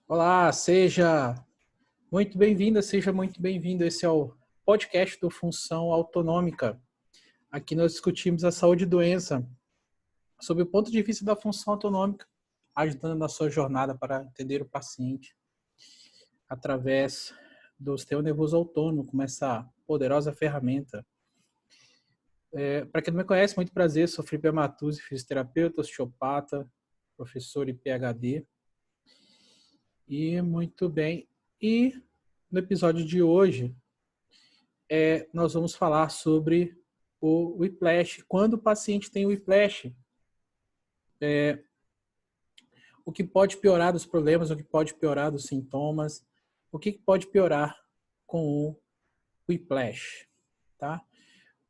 Olá, seja muito bem-vinda, seja muito bem-vindo. Esse é o podcast do Função Autonômica. Aqui nós discutimos a saúde e doença sob o ponto de vista da função autonômica, ajudando na sua jornada para atender o paciente através do sistema nervoso autônomo, como essa poderosa ferramenta. Para quem não me conhece, muito prazer, sou Felipe Amatuzzi, fisioterapeuta, osteopata, professor e PhD. E muito bem. E no episódio de hoje, nós vamos falar sobre o whiplash. Quando o paciente tem o whiplash, o que pode piorar dos problemas, o que pode piorar dos sintomas, o que pode piorar com o whiplash, tá?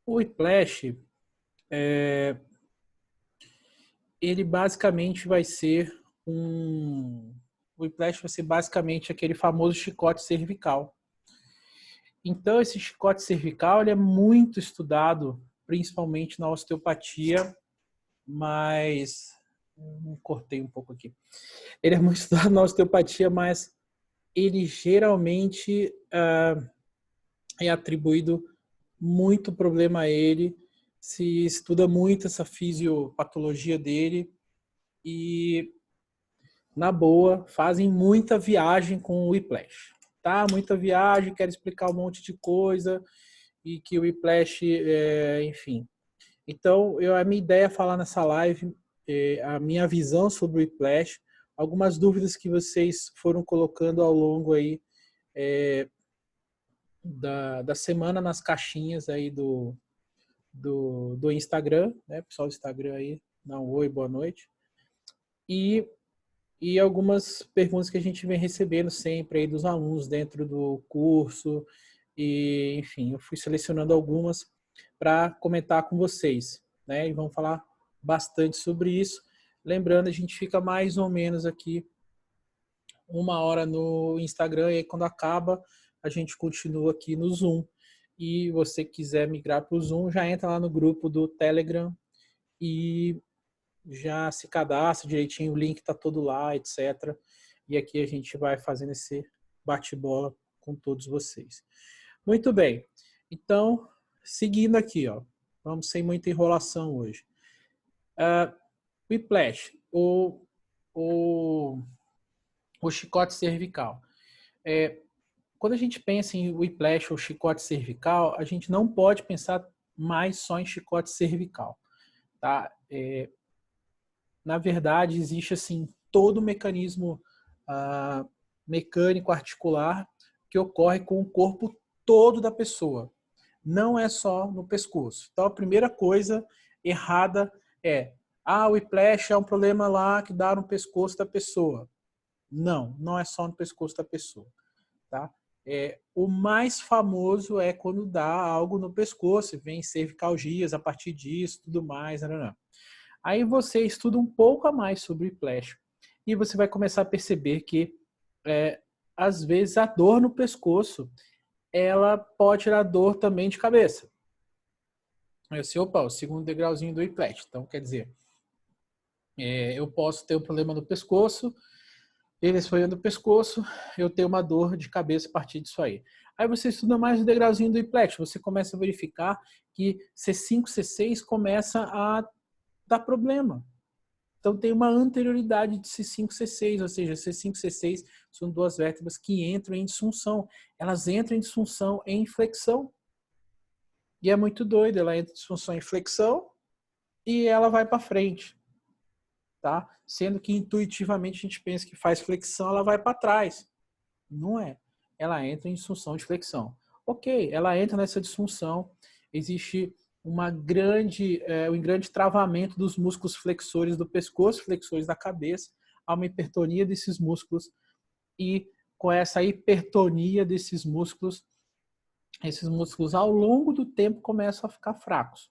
O whiplash, ele basicamente vai ser o whiplash vai ser basicamente aquele famoso chicote cervical. Então, esse chicote cervical ele é muito estudado, principalmente na osteopatia, mas cortei um pouco aqui. Ele é muito estudado na osteopatia, mas ele geralmente é atribuído muito problema a ele, se estuda muito essa fisiopatologia dele e, na boa, fazem muita viagem com o whiplash. Tá? Muita viagem, quer explicar um monte de coisa e que o whiplash, enfim. Então, a minha ideia é falar nessa live a minha visão sobre o whiplash, algumas dúvidas que vocês foram colocando ao longo aí da semana nas caixinhas aí do Instagram, né? Pessoal do Instagram aí, dá um oi, boa noite. E, e algumas perguntas que a gente vem recebendo sempre aí dos alunos dentro do curso. E, enfim, eu fui selecionando algumas para comentar com vocês, né? E vamos falar bastante sobre isso. Lembrando, a gente fica mais ou menos aqui 1 hora no Instagram e aí quando acaba a gente continua aqui no Zoom. E você quiser migrar para o Zoom, já entra lá no grupo do Telegram e já se cadastra direitinho, o link está todo lá, etc. E aqui a gente vai fazendo esse bate-bola com todos vocês. Muito bem. Então, seguindo aqui, ó, vamos sem muita enrolação hoje. Whiplash, o, o chicote cervical. Quando a gente pensa em whiplash ou chicote cervical, a gente não pode pensar mais só em chicote cervical, tá? Na verdade, existe assim todo o mecanismo mecânico articular que ocorre com o corpo todo da pessoa. Não é só no pescoço. Então, a primeira coisa errada é o whiplash é um problema lá que dá no pescoço da pessoa. Não, não é só no pescoço da pessoa. Tá? O mais famoso é quando dá algo no pescoço, vem cervicalgias a partir disso, tudo mais. Aí você estuda um pouco a mais sobre o whiplash e você vai começar a perceber que, às vezes, a dor no pescoço ela pode tirar dor também de cabeça. O segundo degrauzinho do whiplash. Então, quer dizer, eu posso ter um problema no pescoço, ele esfoliando o pescoço, eu tenho uma dor de cabeça a partir disso aí. Aí você estuda mais o degrauzinho do whiplash, você começa a verificar que C5, C6 começa a dar problema. Então tem uma anterioridade de C5, C6, ou seja, C5 e C6 são duas vértebras que entram em disfunção. Elas entram em disfunção em flexão. E é muito doido, ela entra em disfunção em flexão e ela vai para frente. Tá? Sendo que intuitivamente a gente pensa que faz flexão, ela vai para trás. Não é. Ela entra em disfunção de flexão. Ok, ela entra nessa disfunção, existe um grande travamento dos músculos flexores do pescoço, flexores da cabeça, há uma hipertonia desses músculos e com essa hipertonia desses músculos, esses músculos ao longo do tempo começam a ficar fracos.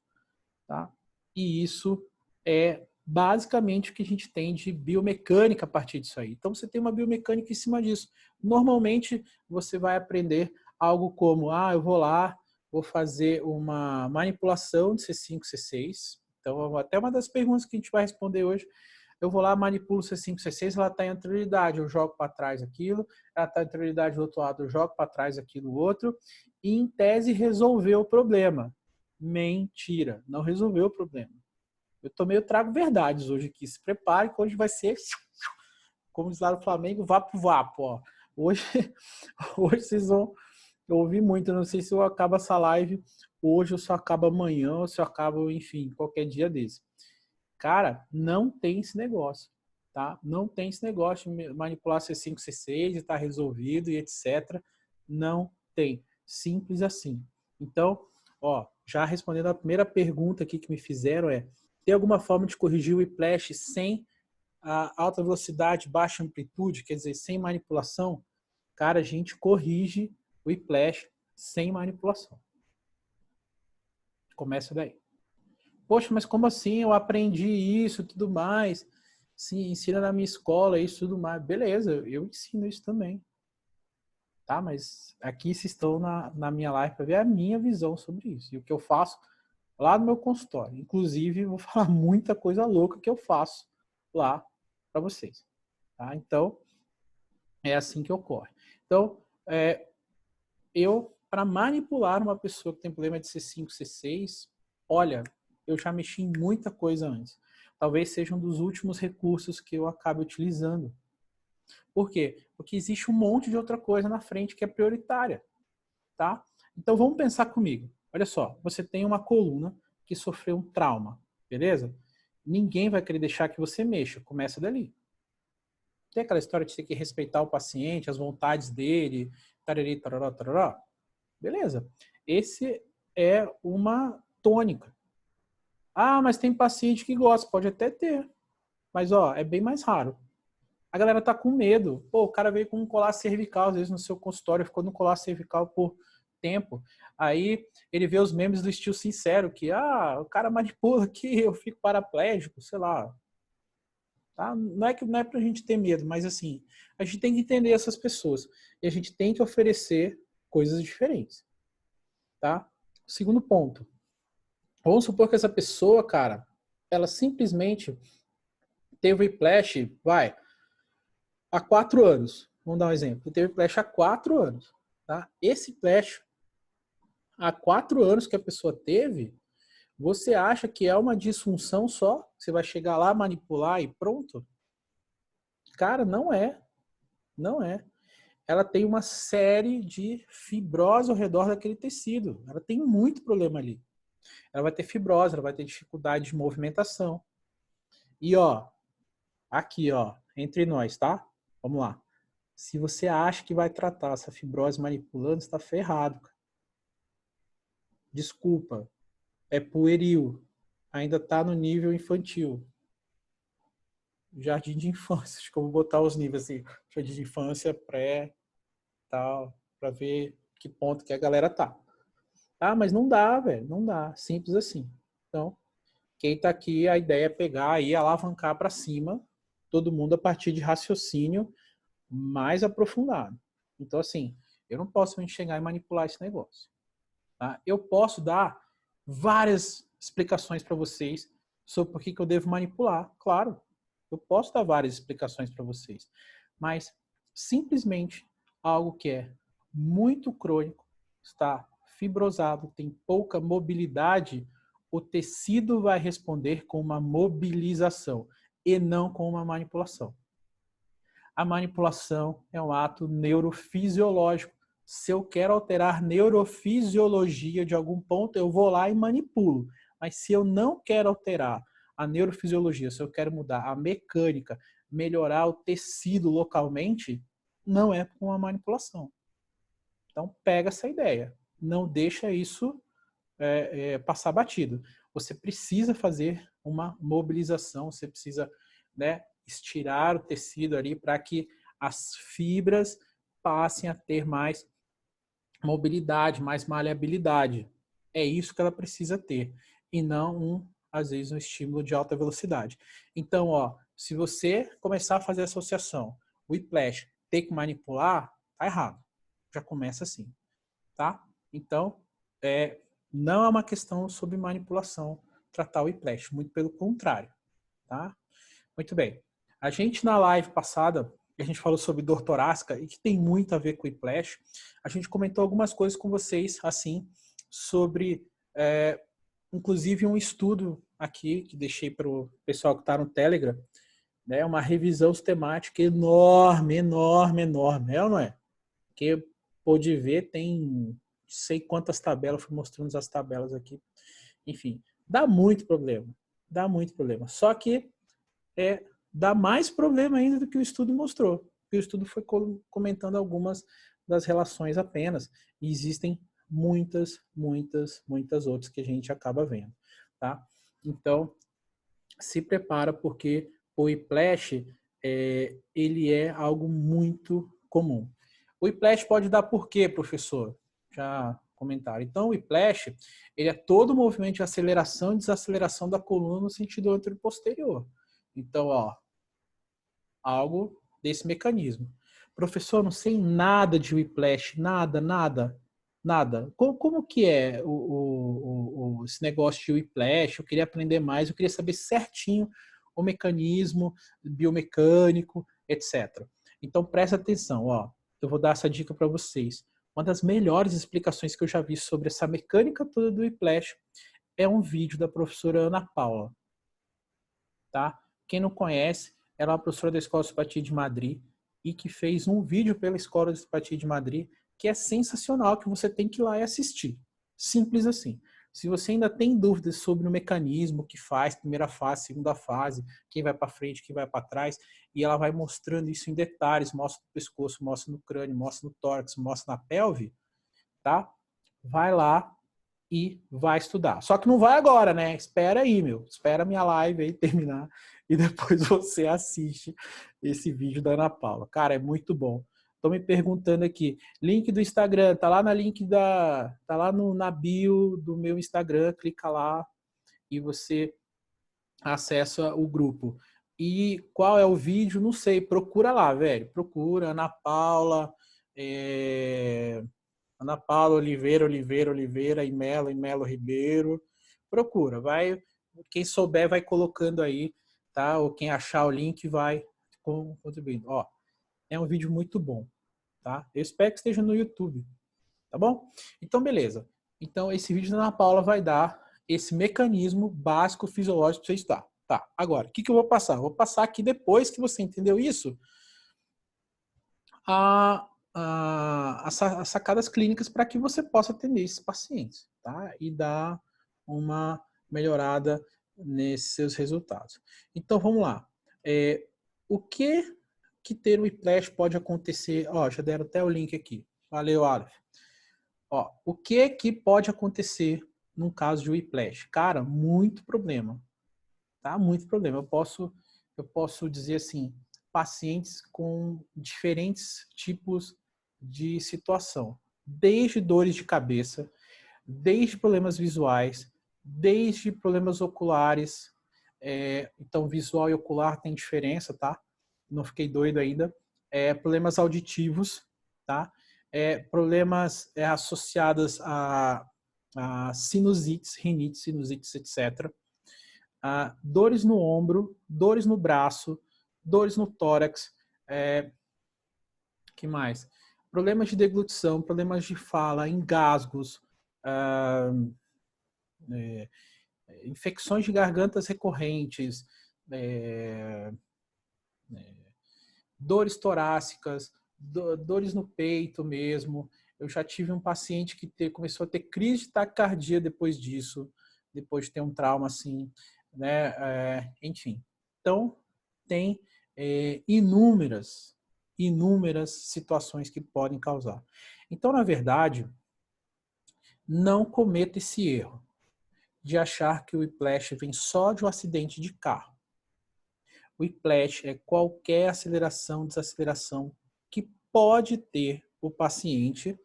Tá? E isso é basicamente o que a gente tem de biomecânica a partir disso aí. Então você tem uma biomecânica em cima disso. Normalmente você vai aprender algo como, eu vou lá, vou fazer uma manipulação de C5, C6. Então até uma das perguntas que a gente vai responder hoje, eu vou lá, manipulo C5, C6, ela está em anterioridade, eu jogo para trás aquilo, ela está em anterioridade do outro lado, eu jogo para trás aquilo outro, e em tese resolveu o problema. Mentira, não resolveu o problema. Eu trago verdades hoje aqui, se prepare que hoje vai ser, como diz lá no Flamengo, vapo, ó. Hoje vocês vão ouvir muito, eu não sei se eu acabo essa live hoje, ou se eu acabo amanhã, ou se eu acabo, enfim, qualquer dia desse. Cara, não tem esse negócio, tá? Não tem esse negócio de manipular C5, C6 e tá resolvido e etc. Não tem. Simples assim. Então, ó, já respondendo a primeira pergunta aqui que me fizeram tem alguma forma de corrigir o whiplash sem a alta velocidade, baixa amplitude, quer dizer, sem manipulação? Cara, a gente corrige o whiplash sem manipulação. Começa daí. Poxa, mas como assim? Eu aprendi isso e tudo mais. Sim, ensina na minha escola isso e tudo mais. Beleza, eu ensino isso também. Tá? Mas aqui vocês estão na minha live para ver a minha visão sobre isso. E o que eu faço lá no meu consultório. Inclusive, vou falar muita coisa louca que eu faço lá para vocês. Tá? Então, é assim que ocorre. Então, para manipular uma pessoa que tem problema de C5, C6, olha, eu já mexi em muita coisa antes. Talvez seja um dos últimos recursos que eu acabe utilizando. Por quê? Porque existe um monte de outra coisa na frente que é prioritária, tá? Então vamos pensar comigo. Olha só, você tem uma coluna que sofreu um trauma, beleza? Ninguém vai querer deixar que você mexa, começa dali. Tem aquela história de ter que respeitar o paciente, as vontades dele, tarari, tarará, tarará. Beleza. Esse é uma tônica. Ah, mas tem paciente que gosta, pode até ter. Mas, ó, é bem mais raro. A galera tá com medo. Pô, o cara veio com um colar cervical, às vezes no seu consultório, ficou no colar cervical por tempo. Aí ele vê os memes do estilo sincero, que, o cara manipula aqui, eu fico paraplégico, sei lá. Tá? Não é pra gente ter medo, mas assim, a gente tem que entender essas pessoas. E a gente tem que oferecer coisas diferentes. Tá? Segundo ponto. Vamos supor que essa pessoa, cara, ela simplesmente teve whiplash, há 4 anos. Vamos dar um exemplo. Teve whiplash há 4 anos. Tá? Esse whiplash, há 4 anos que a pessoa teve, você acha que é uma disfunção só? Você vai chegar lá, manipular e pronto? Cara, não é. Não é. Ela tem uma série de fibrose ao redor daquele tecido. Ela tem muito problema ali. Ela vai ter fibrose, ela vai ter dificuldade de movimentação. E ó, aqui ó, entre nós, tá? Vamos lá. Se você acha que vai tratar essa fibrose manipulando, você está ferrado. Desculpa, é pueril. Ainda está no nível infantil. Jardim de infância. Acho que eu vou botar os níveis assim. Jardim de infância, pré, tal, para ver que ponto que a galera tá. Ah, mas não dá, velho. Não dá. Simples assim. Então, quem tá aqui, a ideia é pegar e alavancar para cima todo mundo a partir de raciocínio mais aprofundado. Então, assim, eu não posso me enxergar e manipular esse negócio. Tá? Eu posso dar várias explicações para vocês sobre por que eu devo manipular. Claro, eu posso dar várias explicações para vocês. Mas, simplesmente, algo que é muito crônico, está fibrosado, tem pouca mobilidade, o tecido vai responder com uma mobilização e não com uma manipulação. A manipulação é um ato neurofisiológico. Se eu quero alterar neurofisiologia de algum ponto, eu vou lá e manipulo. Mas se eu não quero alterar a neurofisiologia, se eu quero mudar a mecânica, melhorar o tecido localmente, não é com a manipulação. Então, pega essa ideia. Não deixa isso passar batido. Você precisa fazer uma mobilização, você precisa, né, estirar o tecido ali para que as fibras passem a ter mais mobilidade, mais maleabilidade. É isso que ela precisa ter, e não, às vezes, um estímulo de alta velocidade. Então, ó, se você começar a fazer associação, o whiplash, ter que manipular, tá errado. Já começa assim, tá? Então, não é uma questão sobre manipulação tratar o whiplash, muito pelo contrário, tá? Muito bem. A gente na live passada, a gente falou sobre dor torácica e que tem muito a ver com o whiplash. A gente comentou algumas coisas com vocês, assim, sobre, inclusive um estudo aqui, que deixei para o pessoal que está no Telegram, né, uma revisão sistemática enorme, enorme, enorme. É ou não é? Que pôde ver, tem não sei quantas tabelas, fui mostrando as tabelas aqui. Enfim, dá muito problema. Dá muito problema. Só que dá mais problema ainda do que o estudo mostrou. Porque o estudo foi comentando algumas das relações apenas. E existem muitas, muitas, muitas outras que a gente acaba vendo. Tá? Então, se prepara porque o whiplash ele é algo muito comum. O whiplash pode dar por quê, professor? Já comentaram. Então, o whiplash ele é todo o movimento de aceleração e desaceleração da coluna no sentido anterior-posterior. Então, ó, algo desse mecanismo. Professor, não sei nada de whiplash, nada, nada, nada. Como que é esse negócio de whiplash? Eu queria aprender mais, eu queria saber certinho o mecanismo biomecânico, etc. Então, presta atenção, ó. Eu vou dar essa dica para vocês. Uma das melhores explicações que eu já vi sobre essa mecânica toda do whiplash é um vídeo da professora Ana Paula. Tá? Quem não conhece, ela é uma professora da Escola de Osteopatia de Madrid e que fez um vídeo pela Escola de Osteopatia de Madrid que é sensacional, que você tem que ir lá e assistir. Simples assim. Se você ainda tem dúvidas sobre o mecanismo que faz, primeira fase, segunda fase, quem vai para frente, quem vai para trás, e ela vai mostrando isso em detalhes, mostra no pescoço, mostra no crânio, mostra no tórax, mostra na pelve, tá? Vai lá e vai estudar. Só que não vai agora, né? Espera aí, meu. Espera a minha live aí terminar e depois você assiste esse vídeo da Ana Paula. Cara, é muito bom. Tô me perguntando aqui, link do Instagram, tá lá na tá lá na bio do meu Instagram, clica lá e você acessa o grupo. E qual é o vídeo? Não sei, procura lá, velho. Procura Ana Paula, Ana Paula Oliveira e Melo Ribeiro. Procura, vai. Quem souber vai colocando aí, tá? Ou quem achar o link vai contribuindo. Ó, é um vídeo muito bom, tá? Eu espero que esteja no YouTube, tá bom? Então, beleza. Então, esse vídeo da Ana Paula vai dar esse mecanismo básico fisiológico para você estudar. Tá, agora, o que eu vou passar? Eu vou passar aqui, depois que você entendeu isso, as sacadas clínicas para que você possa atender esses pacientes, tá? E dar uma melhorada nesses seus resultados. Então, vamos lá. O que ter o whiplash pode acontecer? Ó, já deram até o link aqui. Valeu, Aleph. Ó, o que pode acontecer num caso de whiplash? Cara, muito problema, tá? Muito problema. Eu posso dizer assim, pacientes com diferentes tipos de situação, desde dores de cabeça, desde problemas visuais, desde problemas oculares. Então, visual e ocular tem diferença, tá? Não fiquei doido ainda. Problemas auditivos, tá? Problemas associados a sinusites, rinites, sinusites, etc. Dores no ombro, dores no braço, dores no tórax, que mais? Problemas de deglutição, problemas de fala, engasgos, infecções de gargantas recorrentes, dores torácicas, dores no peito mesmo. Eu já tive um paciente que começou a ter crise de taquicardia depois disso, depois de ter um trauma assim, né? Enfim. Então, tem inúmeras situações que podem causar. Então, na verdade, não cometa esse erro de achar que o whiplash vem só de um acidente de carro. O whiplash é qualquer aceleração, desaceleração que pode ter o paciente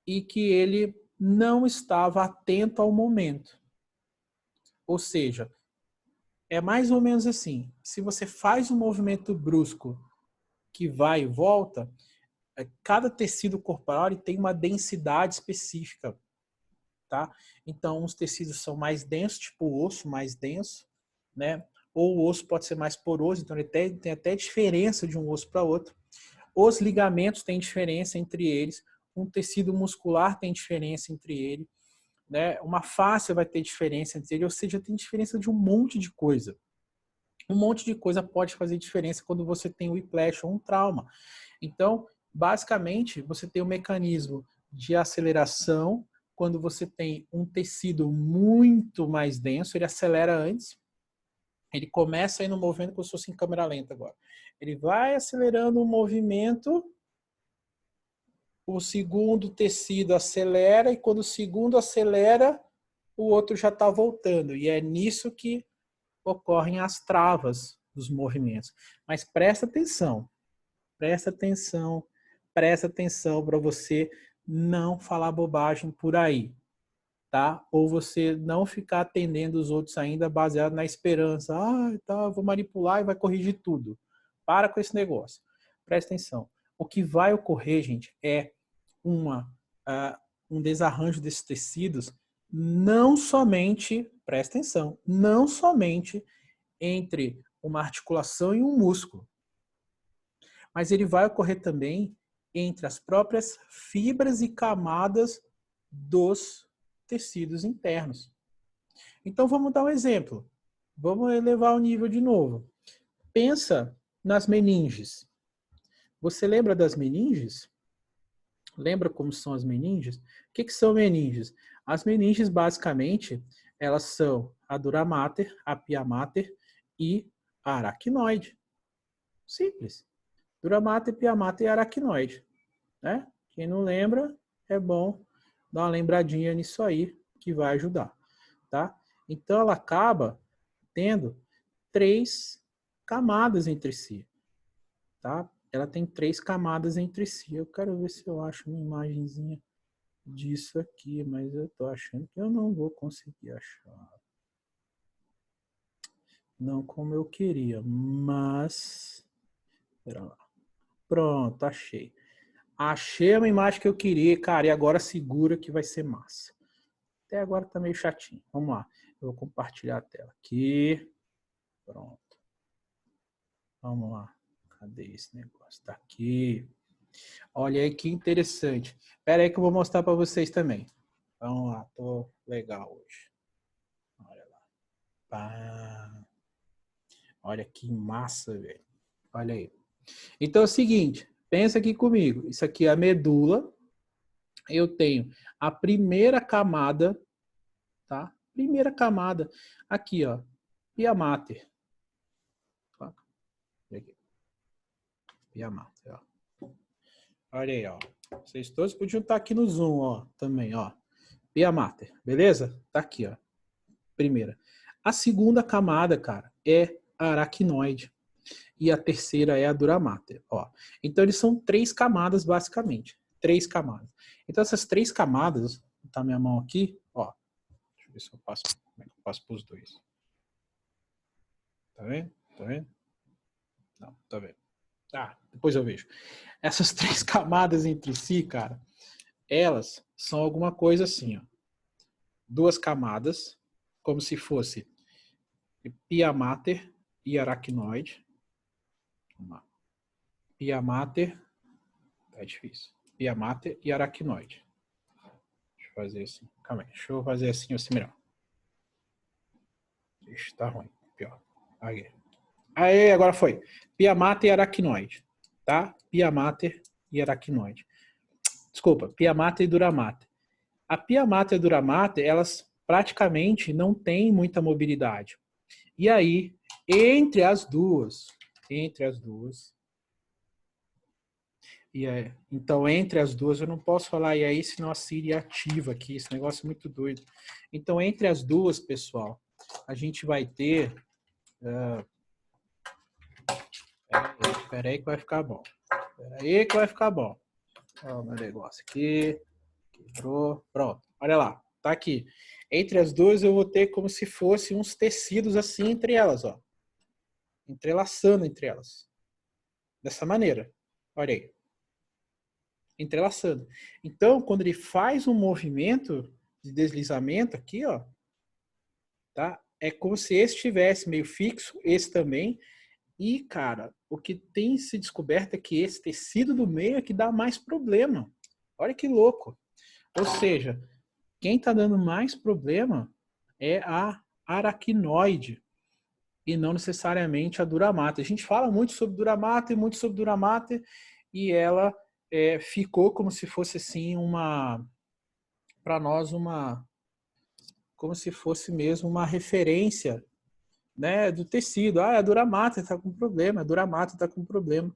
e que ele não estava atento ao momento. Ou seja, é mais ou menos assim, se você faz um movimento brusco que vai e volta, cada tecido corporal tem uma densidade específica, tá? Então, uns tecidos são mais densos, tipo o osso mais denso, né? Ou o osso pode ser mais poroso, então ele tem até diferença de um osso para outro. Os ligamentos têm diferença entre eles, um tecido muscular tem diferença entre ele, né? Uma fáscia vai ter diferença entre ele, ou seja, tem diferença de um monte de coisa. Um monte de coisa pode fazer diferença quando você tem um whiplash ou um trauma. Então, basicamente, você tem um mecanismo de aceleração quando você tem um tecido muito mais denso, ele acelera antes, ele começa aí no movimento como se fosse em câmera lenta agora. Ele vai acelerando o movimento, o segundo tecido acelera, e quando o segundo acelera, o outro já está voltando. E é nisso que ocorrem as travas dos movimentos. Mas presta atenção para você não falar bobagem por aí, tá? Ou você não ficar atendendo os outros ainda baseado na esperança. Ah, tá, vou manipular e vai corrigir tudo. Para com esse negócio. Presta atenção. O que vai ocorrer, gente, é um desarranjo desses tecidos, não somente, presta atenção, não somente entre uma articulação e um músculo, mas ele vai ocorrer também entre as próprias fibras e camadas dos tecidos internos. Então vamos dar um exemplo. Vamos elevar o nível de novo. Pensa nas meninges. Você lembra das meninges? Lembra como são as meninges? O que são meninges? As meninges, basicamente, elas são a dura mater, a pia mater e a aracnoide. Simples. Dura mater, pia mater e aracnoide. Né? Quem não lembra, é bom dar uma lembradinha nisso aí, que vai ajudar. Tá? Então, ela acaba tendo 3 camadas entre si. Tá? Ela tem 3 camadas entre si. Eu quero ver se eu acho uma imagenzinha disso aqui, mas eu tô achando que eu não vou conseguir achar. Não como eu queria, mas... Espera lá. Pronto, achei. Achei uma imagem que eu queria, cara, e agora segura que vai ser massa. Até agora tá meio chatinho. Vamos lá. Eu vou compartilhar a tela aqui. Pronto. Vamos lá. Cadê esse negócio? Tá aqui. Olha aí que interessante. Espera aí que eu vou mostrar para vocês também. Vamos lá. Tô legal hoje. Olha lá. Pá. Olha que massa, velho. Olha aí. Então é o seguinte. Pensa aqui comigo. Isso aqui é a medula. Eu tenho a primeira camada, tá? Primeira camada. Aqui, ó. Pia mater. Pia mater, ó. Olha aí, ó. Vocês todos podiam estar aqui no Zoom, ó, também, ó. Pia mater, beleza? Tá aqui, ó. Primeira. A segunda camada, cara, é a aracnoide. E a terceira é a dura mater, ó. Então, eles são 3 camadas, basicamente. 3 camadas. Então, essas 3 camadas, vou botar minha mão aqui, ó. Deixa eu ver se eu passo, como é que eu passo pros dois. Tá vendo? Tá vendo? Não, tá vendo. Ah, depois eu vejo. Essas 3 camadas entre si, cara, elas são alguma coisa assim, ó. 2 camadas, como se fosse pia mater e aracnoide. Vamos lá. Pia mater, tá difícil. Pia mater e aracnoide. Deixa eu fazer assim. Calma aí, deixa eu fazer assim, assim melhor. Ixi, tá ruim. Pior. Aí. Aê, agora foi. Pia mater e aracnoide. Tá? Pia mater e aracnoide. Desculpa, pia mater e dura mater. A pia mater e a dura mater, elas praticamente não têm muita mobilidade. E aí, entre as duas, então entre as duas eu não posso falar e aí senão a Siri ativa aqui, esse negócio é muito doido. Então entre as duas, pessoal, a gente vai ter espera aí que vai ficar bom. Espera aí que vai ficar bom. Ó, meu negócio aqui, quebrou, pronto. Olha lá, tá aqui. Entre as duas eu vou ter como se fosse uns tecidos assim entre elas, ó. Entrelaçando entre elas. Dessa maneira. Olha aí. Entrelaçando. Então, quando ele faz um movimento de deslizamento aqui, ó, tá? é como se esse estivesse meio fixo, esse também. E, cara, o que tem se descoberto é que esse tecido do meio é que dá mais problema. Olha que louco. Ou seja, quem está dando mais problema é a aracnoide e não necessariamente a dura mater. A gente fala muito sobre dura mater, e ela ficou como se fosse assim para nós como se fosse mesmo uma referência, né, do tecido. Ah, a dura mater está com problema, a dura mater está com problema.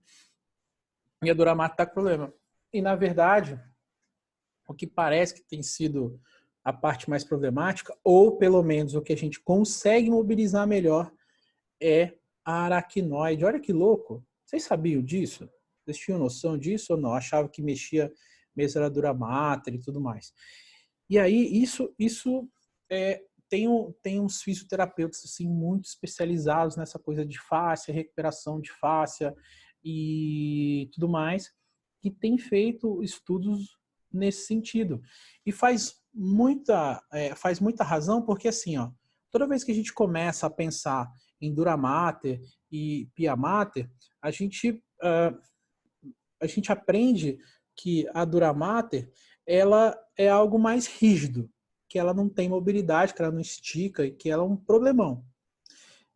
E a dura mater está com problema. E na verdade, o que parece que tem sido a parte mais problemática, ou pelo menos o que a gente consegue mobilizar melhor, é a aracnoide. Olha que louco. Vocês sabiam disso? Vocês tinham noção disso ou não? Achavam que mexia mesmo era dura mater e tudo mais. E aí, isso tem uns fisioterapeutas assim, muito especializados nessa coisa de fáscia, recuperação de fáscia e tudo mais, que tem feito estudos nesse sentido. E faz muita razão, porque assim, ó, toda vez que a gente começa a pensar em dura mater e pia mater, a gente aprende que a dura mater ela é algo mais rígido, que ela não tem mobilidade, que ela não estica e que ela é um problemão.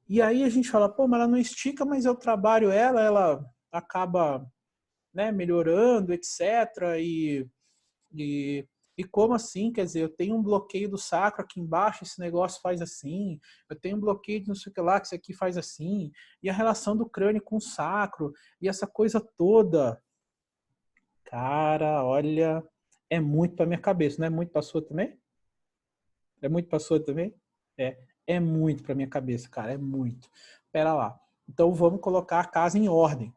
E aí a gente fala, pô, mas ela não estica, mas eu trabalho ela acaba, né, melhorando, etc. E como assim? Quer dizer, eu tenho um bloqueio do sacro aqui embaixo, esse negócio faz assim. Eu tenho um bloqueio de não sei o que lá, que isso aqui faz assim. E a relação do crânio com o sacro, e essa coisa toda. Cara, olha, é muito para minha cabeça, não é muito para sua também? É muito para sua também? É muito para minha cabeça, cara, é muito. Pera lá. Então vamos colocar a casa em ordem.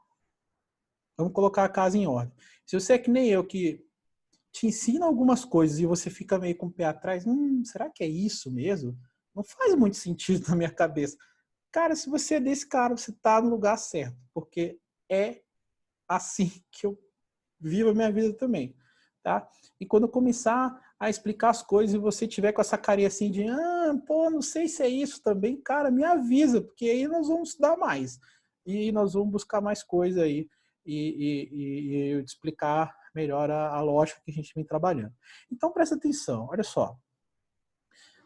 Vamos colocar a casa em ordem. Se você é que nem eu, que te ensina algumas coisas e você fica meio com o pé atrás, será que é isso mesmo? Não faz muito sentido na minha cabeça. Cara, se você é desse cara, você tá no lugar certo, porque é assim que eu vivo a minha vida também, tá? E quando eu começar a explicar as coisas e você tiver com essa carinha assim de, pô, não sei se é isso também, cara, me avisa, porque aí nós vamos estudar mais e nós vamos buscar mais coisa aí e eu te explicar melhor a lógica que a gente vem trabalhando. Então presta atenção, olha só.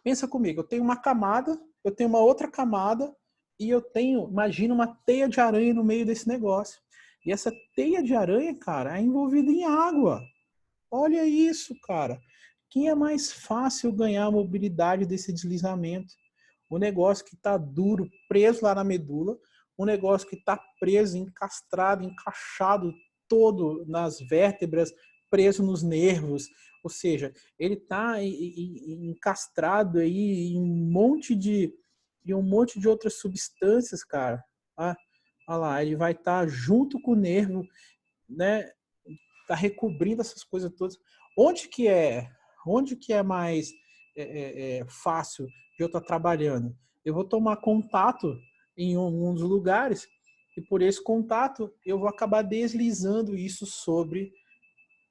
Pensa comigo, eu tenho uma camada, eu tenho uma outra camada e eu tenho, imagina uma teia de aranha no meio desse negócio. E essa teia de aranha, cara, é envolvida em água. Olha isso, cara. Quem é mais fácil ganhar a mobilidade desse deslizamento? O negócio que está duro, preso lá na medula, o negócio que está preso, encastrado, encaixado todo nas vértebras, preso nos nervos. Ou seja, ele está encastrado aí em um monte de outras substâncias, cara. Ah, olha lá, ele vai estar junto com o nervo, né? Tá recobrindo essas coisas todas. Onde que é mais fácil de eu estar trabalhando? Eu vou tomar contato em um dos lugares e por esse contato eu vou acabar deslizando isso sobre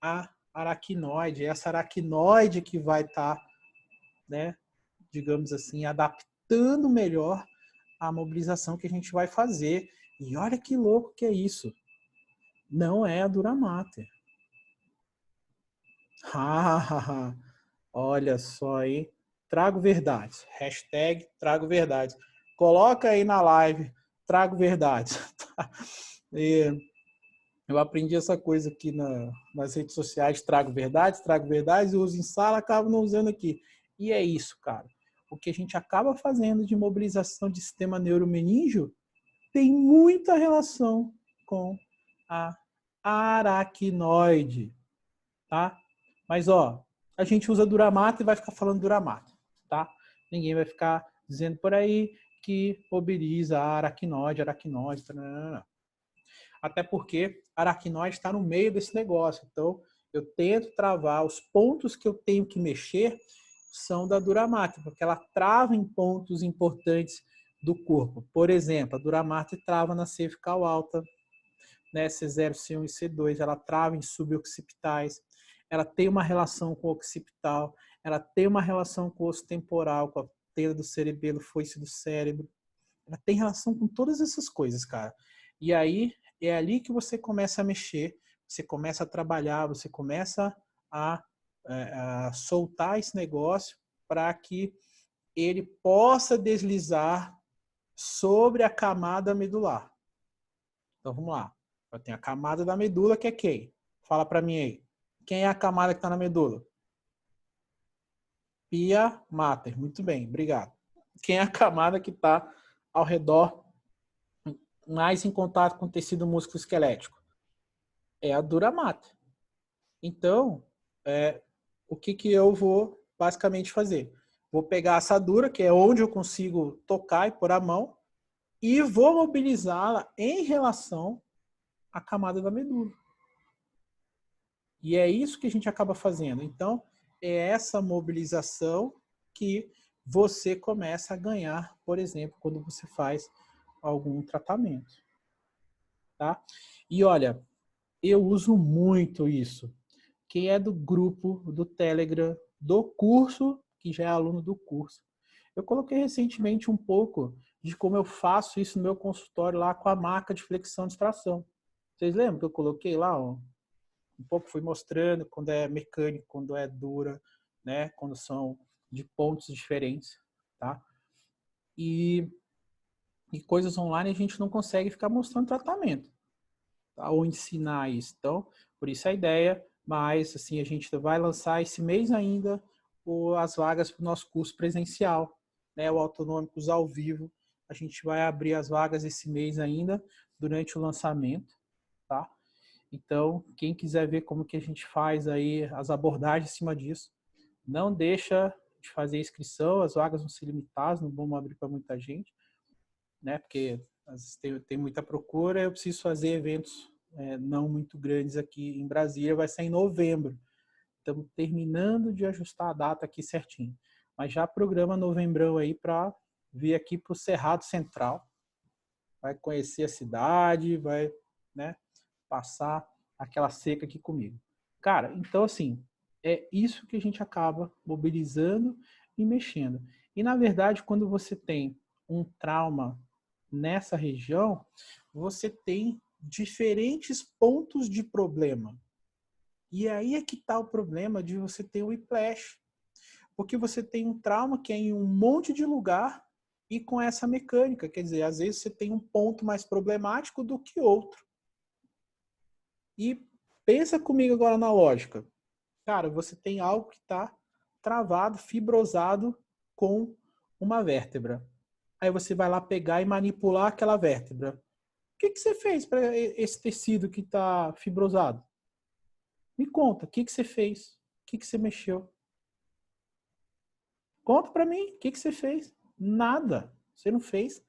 a aracnoide. É essa aracnoide que vai estar, né, digamos assim, adaptando melhor a mobilização que a gente vai fazer. E olha que louco que é isso. Não é a dura mater. Olha só aí. Trago verdades. Hashtag trago verdades. Coloca aí na live. Trago verdades. E eu aprendi essa coisa aqui nas redes sociais. Trago verdades. Eu uso em sala, acabo não usando aqui. E é isso, cara. O que a gente acaba fazendo de mobilização de sistema neuromeníngeo tem muita relação com a aracnoide, tá? Mas, ó, a gente usa Duramato e vai ficar falando Duramato, tá? Ninguém vai ficar dizendo por aí que mobiliza a aracnoide. Não. Até porque a aracnoide está no meio desse negócio. Então, eu tento travar os pontos que eu tenho que mexer são da Duramato, porque ela trava em pontos importantes do corpo. Por exemplo, a Duramato trava na cervical alta, né, C0, C1 e C2, ela trava em suboccipitais, ela tem uma relação com o occipital, ela tem uma relação com o osso temporal, com a antena do cerebelo, foice do cérebro. Ela tem relação com todas essas coisas, cara. E aí, é ali que você começa a mexer, você começa a trabalhar, você começa a soltar esse negócio para que ele possa deslizar sobre a camada medular. Então, vamos lá. Eu tenho a camada da medula, que é quem? Fala para mim aí. Quem é a camada que está na medula? Pia mater. Muito bem, obrigado. Quem é a camada que está ao redor, mais em contato com o tecido músculo-esquelético? É a dura mater. Então, o que eu vou basicamente fazer? Vou pegar a assadura, que é onde eu consigo tocar e pôr a mão, e vou mobilizá-la em relação à camada da medula. E é isso que a gente acaba fazendo. Então, é essa mobilização que você começa a ganhar, por exemplo, quando você faz algum tratamento. Tá? E olha, eu uso muito isso. Quem é do grupo, do Telegram, do curso, que já é aluno do curso. Eu coloquei recentemente um pouco de como eu faço isso no meu consultório lá com a maca de flexão e extração. Vocês lembram que eu coloquei lá, ó? Um pouco fui mostrando quando é mecânico, quando é dura, né? Quando são de pontos diferentes, tá? E coisas online a gente não consegue ficar mostrando tratamento, tá? Ou ensinar isso. Então, por isso a ideia, mas assim, a gente vai lançar esse mês ainda as vagas para o nosso curso presencial, né? O Autonômicos ao vivo. A gente vai abrir as vagas esse mês ainda, durante o lançamento, tá? Então, quem quiser ver como que a gente faz aí as abordagens em cima disso, não deixa de fazer inscrição, as vagas vão ser limitadas, não vamos abrir para muita gente, né? Porque às vezes tem muita procura, eu preciso fazer eventos não muito grandes aqui em Brasília, vai ser em novembro. Estamos terminando de ajustar a data aqui certinho. Mas já programa novembrão aí para vir aqui para o Cerrado Central. Vai conhecer a cidade, vai, né, passar aquela seca aqui comigo. Cara, então assim, é isso que a gente acaba mobilizando e mexendo. E na verdade, quando você tem um trauma nessa região, você tem diferentes pontos de problema. E aí é que está o problema de você ter o whiplash. Porque você tem um trauma que é em um monte de lugar e com essa mecânica. Quer dizer, às vezes você tem um ponto mais problemático do que outro. E pensa comigo agora na lógica. Cara, você tem algo que está travado, fibrosado com uma vértebra. Aí você vai lá pegar e manipular aquela vértebra. O que você fez para esse tecido que está fibrosado? Me conta, o que você fez? O que você mexeu? Conta para mim, o que você fez? Nada. Você não fez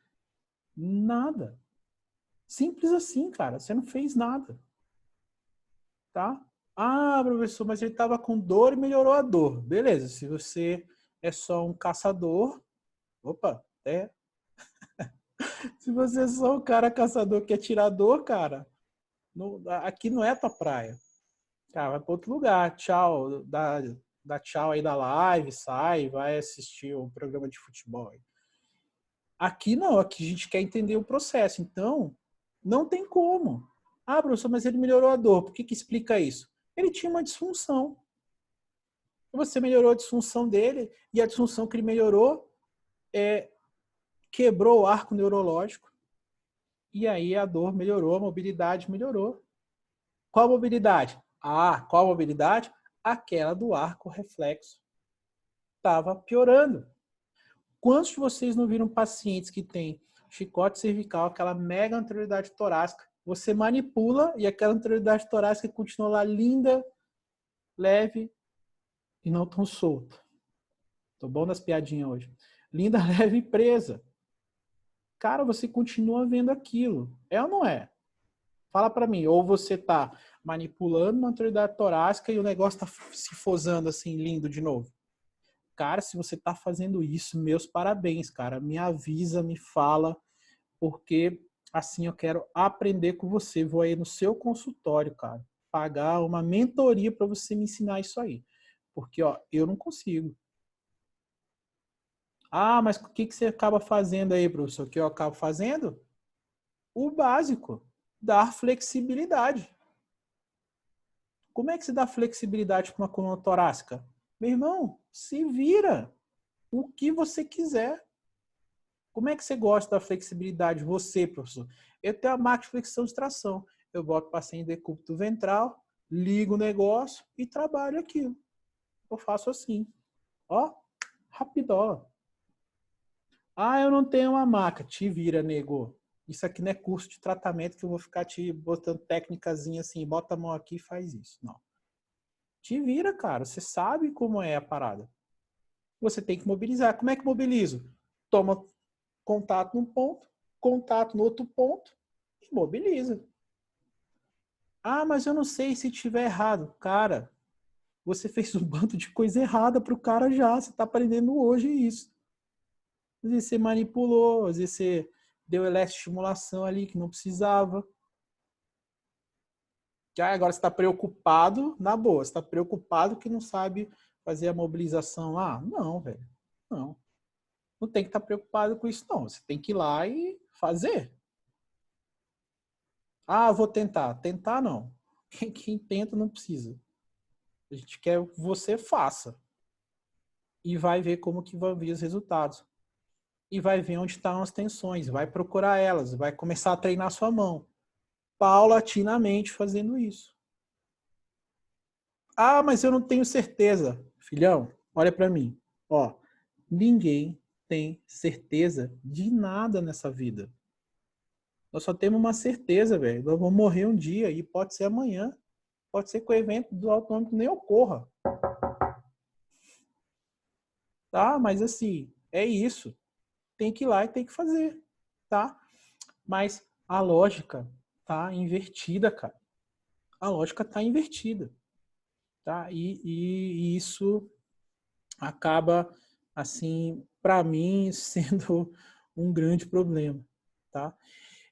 nada. Simples assim, cara. Você não fez nada. Tá? Ah, professor, mas ele estava com dor e melhorou a dor. Beleza, se você é só um caçador, opa, se você é só um cara caçador que é tirador, cara, aqui não é a tua praia. Cara, vai para outro lugar. Tchau, dá tchau aí da live, sai, vai assistir o programa de futebol. Aqui não, aqui a gente quer entender o processo. Então, não tem como. Ah, professor, mas ele melhorou a dor. Por que explica isso? Ele tinha uma disfunção. Você melhorou a disfunção dele e a disfunção que ele melhorou quebrou o arco neurológico e aí a dor melhorou, a mobilidade melhorou. Qual mobilidade? Qual mobilidade? Aquela do arco reflexo. Estava piorando. Quantos de vocês não viram pacientes que têm chicote cervical, aquela mega anterioridade torácica? Você manipula e aquela anterioridade torácica continua lá linda, leve e não tão solta. Tô bom das piadinhas hoje. Linda, leve e presa. Cara, você continua vendo aquilo. É ou não é? Fala para mim. Ou você tá manipulando uma anterioridade torácica e o negócio tá se fosando assim, lindo de novo. Cara, se você tá fazendo isso, meus parabéns, cara. Me avisa, me fala, porque assim eu quero aprender com você. Vou aí no seu consultório, cara, pagar uma mentoria para você me ensinar isso aí. Porque, ó, eu não consigo. Ah, mas o que você acaba fazendo aí, professor? O que eu acabo fazendo? O básico, dar flexibilidade. Como é que se dá flexibilidade para uma coluna torácica? Meu irmão, se vira o que você quiser. Como é que você gosta da flexibilidade? Você, professor. Eu tenho a máquina de flexão de tração. Eu boto o paciente em decúbito ventral, ligo o negócio e trabalho aquilo. Eu faço assim. Ó, rapidola. Ah, eu não tenho uma maca. Te vira, nego. Isso aqui não é curso de tratamento que eu vou ficar te botando técnicazinha assim, bota a mão aqui e faz isso. Não. Te vira, cara. Você sabe como é a parada. Você tem que mobilizar. Como é que mobilizo? Toma contato num ponto, contato no outro ponto e mobiliza. Ah, mas eu não sei se tiver errado. Cara, você fez um bando de coisa errada pro cara já. Você tá aprendendo hoje isso. Às vezes você manipulou, às vezes você deu eletroestimulação ali que não precisava. Já agora você está preocupado, na boa, você está preocupado que não sabe fazer a mobilização lá? Não, velho. Não. Não tem que estar preocupado com isso, não. Você tem que ir lá e fazer. Ah, vou tentar. Tentar não. Quem tenta não precisa. A gente quer que você faça. E vai ver como que vai vir os resultados. E vai ver onde estão as tensões. Vai procurar elas. Vai começar a treinar sua mão. Paulatinamente fazendo isso. Ah, mas eu não tenho certeza. Filhão, olha para mim. Ó, ninguém tem certeza de nada nessa vida. Nós só temos uma certeza, velho. Nós vamos morrer um dia e pode ser amanhã. Pode ser que o evento do autônomo nem ocorra. Tá? Mas assim, é isso. Tem que ir lá e tem que fazer. Tá? Mas a lógica tá invertida, cara. A lógica tá invertida. Tá? E isso acaba, assim, para mim, sendo um grande problema, tá?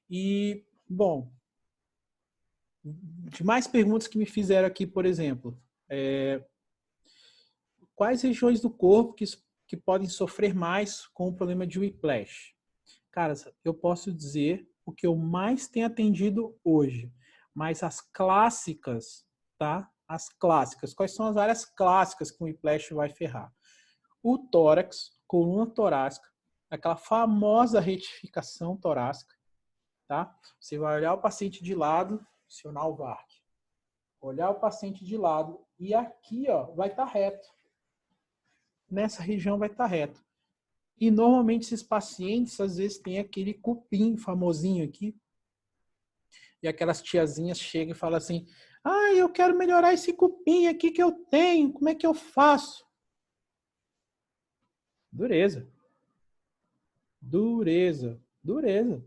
E, bom, de mais perguntas que me fizeram aqui, por exemplo, quais regiões do corpo que podem sofrer mais com o problema de whiplash? Cara, eu posso dizer o que eu mais tenho atendido hoje, mas as clássicas, tá? As clássicas. Quais são as áreas clássicas que o whiplash vai ferrar? O tórax, coluna torácica, aquela famosa retificação torácica, tá? Você vai olhar o paciente de lado, acionar o VARC. Olhar o paciente de lado e aqui, ó, vai estar reto. Nessa região vai estar reto. E normalmente esses pacientes às vezes têm aquele cupim famosinho aqui. E aquelas tiazinhas chegam e falam assim: "Ah, eu quero melhorar esse cupim aqui que eu tenho. Como é que eu faço?" Dureza. Dureza. Dureza.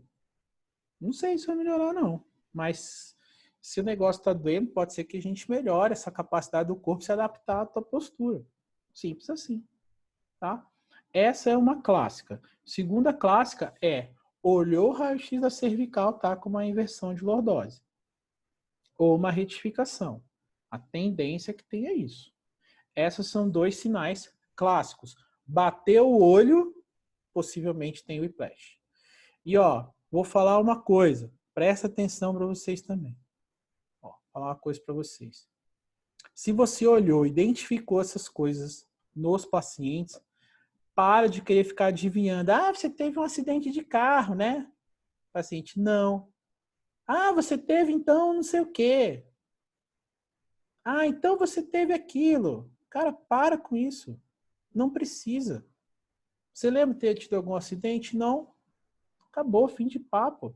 Não sei se vai melhorar, não. Mas se o negócio está doendo, pode ser que a gente melhore essa capacidade do corpo se adaptar à tua postura. Simples assim, tá? Essa é uma clássica. Segunda clássica é: olhou o raio-x da cervical, tá com uma inversão de lordose ou uma retificação. A tendência é que tenha isso. Esses são dois sinais clássicos. Bateu o olho, possivelmente tem whiplash. E ó, vou falar uma coisa. Presta atenção para vocês também. Ó, vou falar uma coisa para vocês. Se você olhou, identificou essas coisas nos pacientes, para de querer ficar adivinhando. Ah, você teve um acidente de carro, né? Paciente, não. Ah, você teve então não sei o quê. Ah, então você teve aquilo. Cara, para com isso. Não precisa. Você lembra de ter tido algum acidente? Não. Acabou, fim de papo. O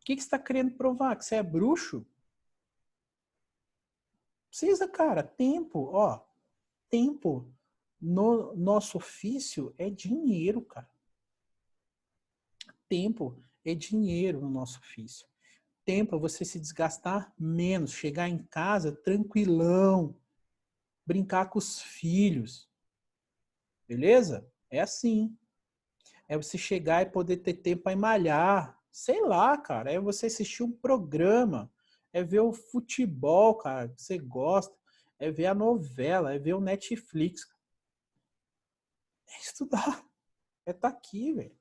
que você está querendo provar? Que você é bruxo? Precisa, cara. Tempo, ó. Tempo no nosso ofício é dinheiro, cara. Tempo é dinheiro no nosso ofício. Tempo é você se desgastar menos, chegar em casa tranquilão, brincar com os filhos. Beleza? É assim. É você chegar e poder ter tempo para malhar. Sei lá, cara. É você assistir um programa. É ver o futebol, cara, que você gosta. É ver a novela. É ver o Netflix. É estudar. tá aqui, velho.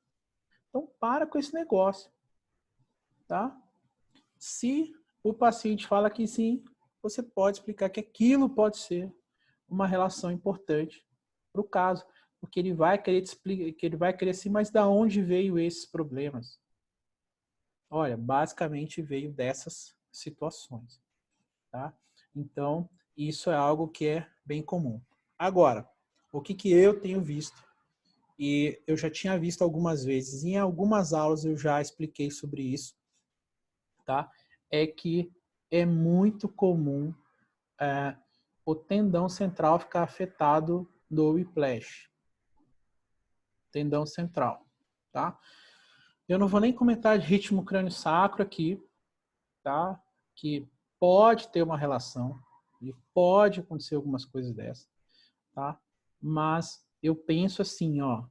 Então, para com esse negócio, tá? Se o paciente fala que sim, você pode explicar que aquilo pode ser uma relação importante para o caso, porque ele vai querer te explicar, que ele vai querer assim, mas da onde veio esses problemas? Olha, basicamente veio dessas situações, tá? Então, isso é algo que é bem comum. Agora, o que eu tenho visto, e eu já tinha visto algumas vezes, em algumas aulas eu já expliquei sobre isso, tá? É que é muito comum o tendão central ficar afetado no whiplash. Tendão central, tá? Eu não vou nem comentar de ritmo crânio-sacro aqui, tá? Que pode ter uma relação e pode acontecer algumas coisas dessas, tá? Mas eu penso assim, ó.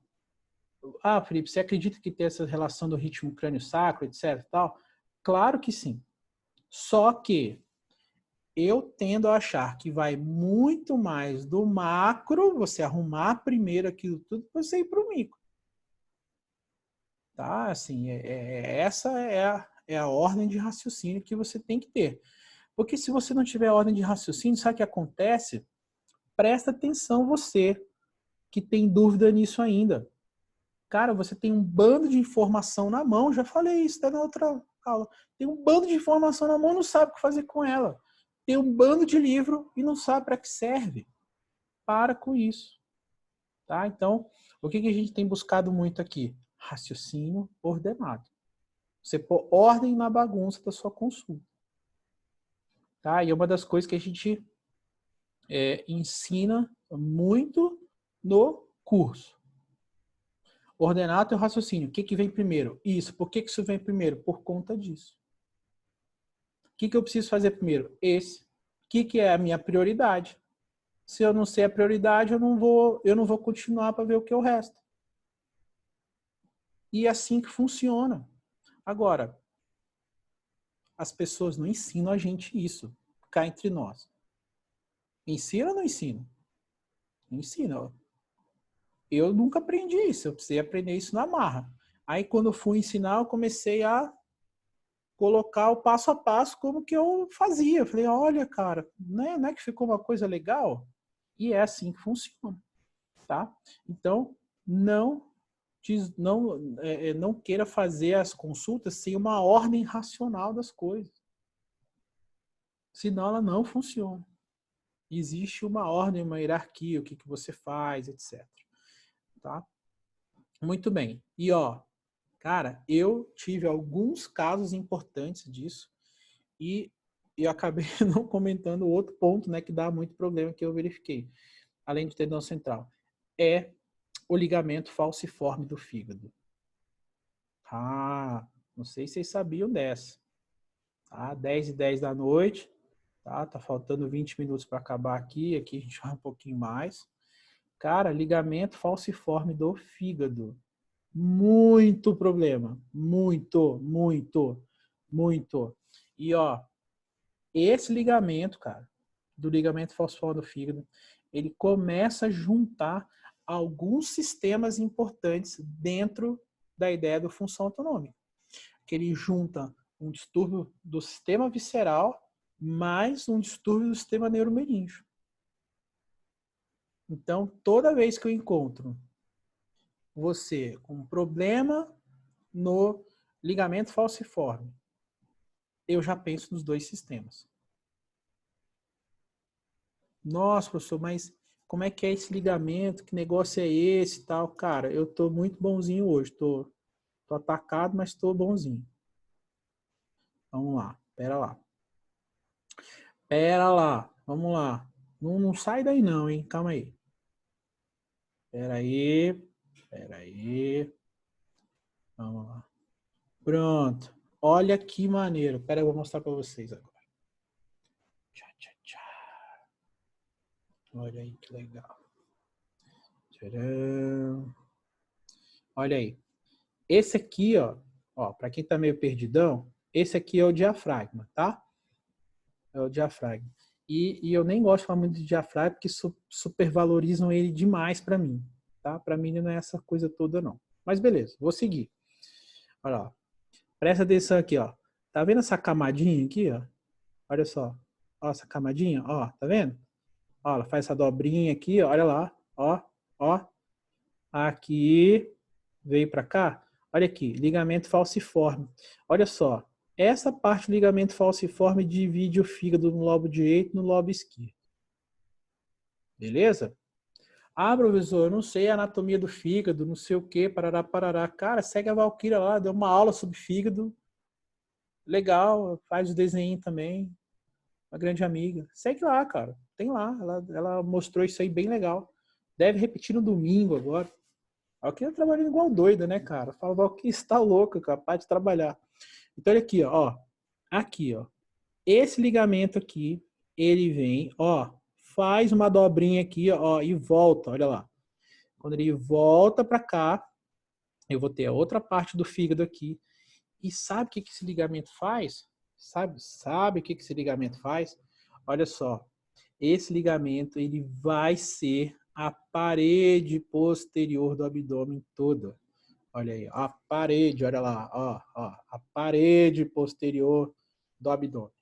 Ah, Felipe, você acredita que tem essa relação do ritmo crânio-sacro, etc, tal? Claro que sim. Só que eu tendo a achar que vai muito mais do macro, você arrumar primeiro aquilo tudo, você ir para o micro. Tá? Assim, essa é a ordem de raciocínio que você tem que ter. Porque se você não tiver ordem de raciocínio, sabe o que acontece? Presta atenção você que tem dúvida nisso ainda. Cara, você tem um bando de informação na mão, já falei isso na outra aula. Tem um bando de informação na mão e não sabe o que fazer com ela. Tem um bando de livro e não sabe para que serve. Para com isso. Tá? Então, o que a gente tem buscado muito aqui? Raciocínio ordenado. Você pôr ordem na bagunça da sua consulta. Tá? E é uma das coisas que a gente ensina muito no curso. Ordenar teu raciocínio. O que vem primeiro? Isso. Por que isso vem primeiro? Por conta disso. O que eu preciso fazer primeiro? Esse. O que é a minha prioridade? Se eu não sei a prioridade, eu não vou continuar para ver o que é o resto. E é assim que funciona. Agora, as pessoas não ensinam a gente isso, cá entre nós. Ensina ou não ensina? Ensina. Eu nunca aprendi isso, eu precisei aprender isso na marra. Aí quando eu fui ensinar, eu comecei a colocar o passo a passo como que eu fazia. Eu falei, olha, cara, não é que ficou uma coisa legal? E é assim que funciona, tá? Então, não queira fazer as consultas sem uma ordem racional das coisas. Senão ela não funciona. Existe uma ordem, uma hierarquia, o que você faz, etc. Tá? Muito bem. E ó, cara, eu tive alguns casos importantes disso e eu acabei não comentando outro ponto, né, que dá muito problema que eu verifiquei, além do tendão central, é o ligamento falciforme do fígado. Ah, não sei se vocês sabiam dessa. Tá? 10h10 da noite, tá faltando 20 minutos para acabar aqui a gente vai um pouquinho mais. Cara, ligamento falciforme do fígado. Muito problema. Muito, muito, muito. E ó, esse ligamento, cara, do ligamento falciforme do fígado, ele começa a juntar alguns sistemas importantes dentro da ideia da função autonômica. Que ele junta um distúrbio do sistema visceral mais um distúrbio do sistema neuromeríneo. Então, toda vez que eu encontro você com um problema no ligamento falciforme, eu já penso nos dois sistemas. Nossa, professor, mas como é que é esse ligamento? Que negócio é esse e tal? Cara, eu tô muito bonzinho hoje. Tô atacado, mas tô bonzinho. Vamos lá, pera lá. Pera lá, vamos lá. Não sai daí não, hein? Calma aí. Pera aí. Vamos lá. Pronto. Olha que maneiro. Pera, eu vou mostrar para vocês agora. Tchá, tchá, tchá. Olha aí que legal. Tcharam. Olha aí. Esse aqui, ó, para quem tá meio perdidão, esse aqui é o diafragma, tá? É o diafragma. E eu nem gosto de falar muito de diafragma porque supervalorizam ele demais para mim. tá? Para mim não é essa coisa toda, não. Mas beleza, vou seguir. Olha lá. Presta atenção aqui, ó. Tá vendo essa camadinha aqui, ó? Olha só. Ó, essa camadinha, ó, tá vendo? Ó, ela faz essa dobrinha aqui, ó, olha lá, ó, ó. Aqui, veio para cá. Olha aqui, ligamento falciforme. Olha só, essa parte do ligamento falciforme divide o fígado no lobo direito e no lobo esquerdo. Beleza? Ah, professor, eu não sei a anatomia do fígado, não sei o que, parará, parará. Cara, segue a Valquíria lá, deu uma aula sobre fígado. Legal, faz o desenho também. Uma grande amiga. Segue lá, cara. Tem lá. Ela mostrou isso aí bem legal. Deve repetir no domingo agora. A Valquíria trabalhando igual doida, né, cara? Fala, Valquíria está louca, capaz de trabalhar. Então, olha aqui, ó. Aqui, ó. Esse ligamento aqui, ele vem, ó, faz uma dobrinha aqui, ó, e volta, olha lá. Quando ele volta para cá, eu vou ter a outra parte do fígado aqui. E sabe o que esse ligamento faz? Sabe o que esse ligamento faz? Olha só. Esse ligamento, ele vai ser a parede posterior do abdômen toda. Olha aí, a parede, olha lá, ó, a parede posterior do abdômen.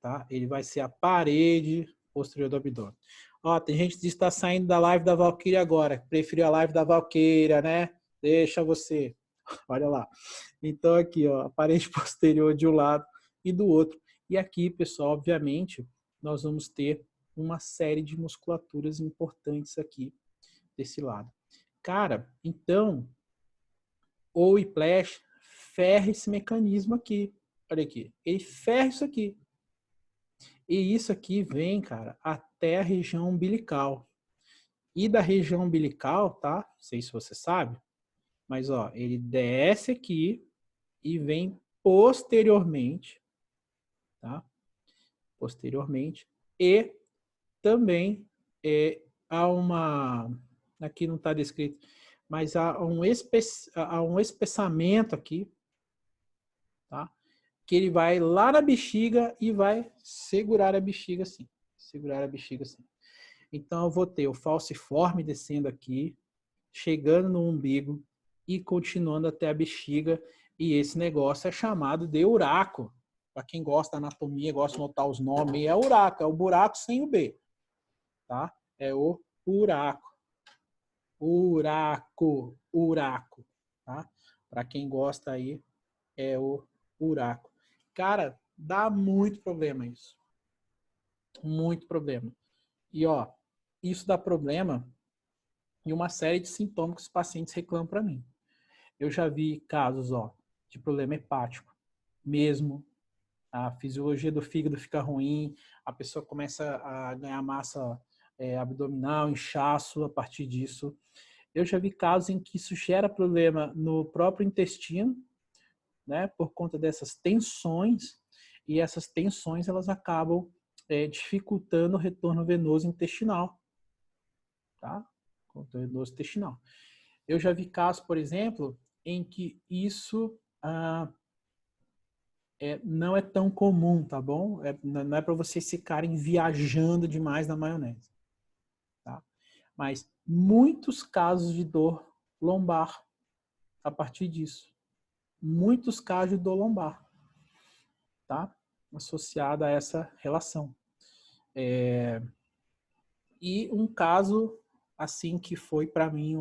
Tá? Ele vai ser a parede posterior do abdômen. Ó, tem gente que está saindo da live da Valquíria agora. Preferiu a live da Valquíria, né? Deixa você. Olha lá. Então aqui, ó, a parede posterior de um lado e do outro. E aqui, pessoal, obviamente, nós vamos ter uma série de musculaturas importantes aqui desse lado. Cara, então, o whiplash ferra esse mecanismo aqui. Olha aqui. Ele ferra isso aqui. E isso aqui vem, cara, até a região umbilical. E da região umbilical, tá? Não sei se você sabe, mas ó, ele desce aqui e vem posteriormente, tá? Posteriormente. E também há uma, aqui não está descrito, mas há um espessamento aqui, tá? Que ele vai lá na bexiga e vai segurar a bexiga assim. Segurar a bexiga assim. Então eu vou ter o falciforme descendo aqui, chegando no umbigo e continuando até a bexiga. E esse negócio é chamado de uraco. Para quem gosta da anatomia, gosta de notar os nomes, é uraco, é o buraco sem o B. Tá? É o uraco. Uraco, uraco. Tá? Para quem gosta aí, é o uraco. Cara, dá muito problema isso. Muito problema. E ó, isso dá problema e uma série de sintomas que os pacientes reclamam para mim. Eu já vi casos, ó, de problema hepático, mesmo a fisiologia do fígado fica ruim, a pessoa começa a ganhar massa abdominal, inchaço a partir disso. Eu já vi casos em que isso gera problema no próprio intestino, né, por conta dessas tensões, e essas tensões elas acabam dificultando o retorno venoso intestinal, tá? Retorno venoso intestinal. Eu já vi casos, por exemplo, em que isso não é tão comum, tá bom? Não é para vocês ficarem viajando demais na maionese, tá? Mas muitos casos de dor lombar a partir disso. Muitos casos de dor lombar, tá? Associada a essa relação. E um caso, assim, que foi para mim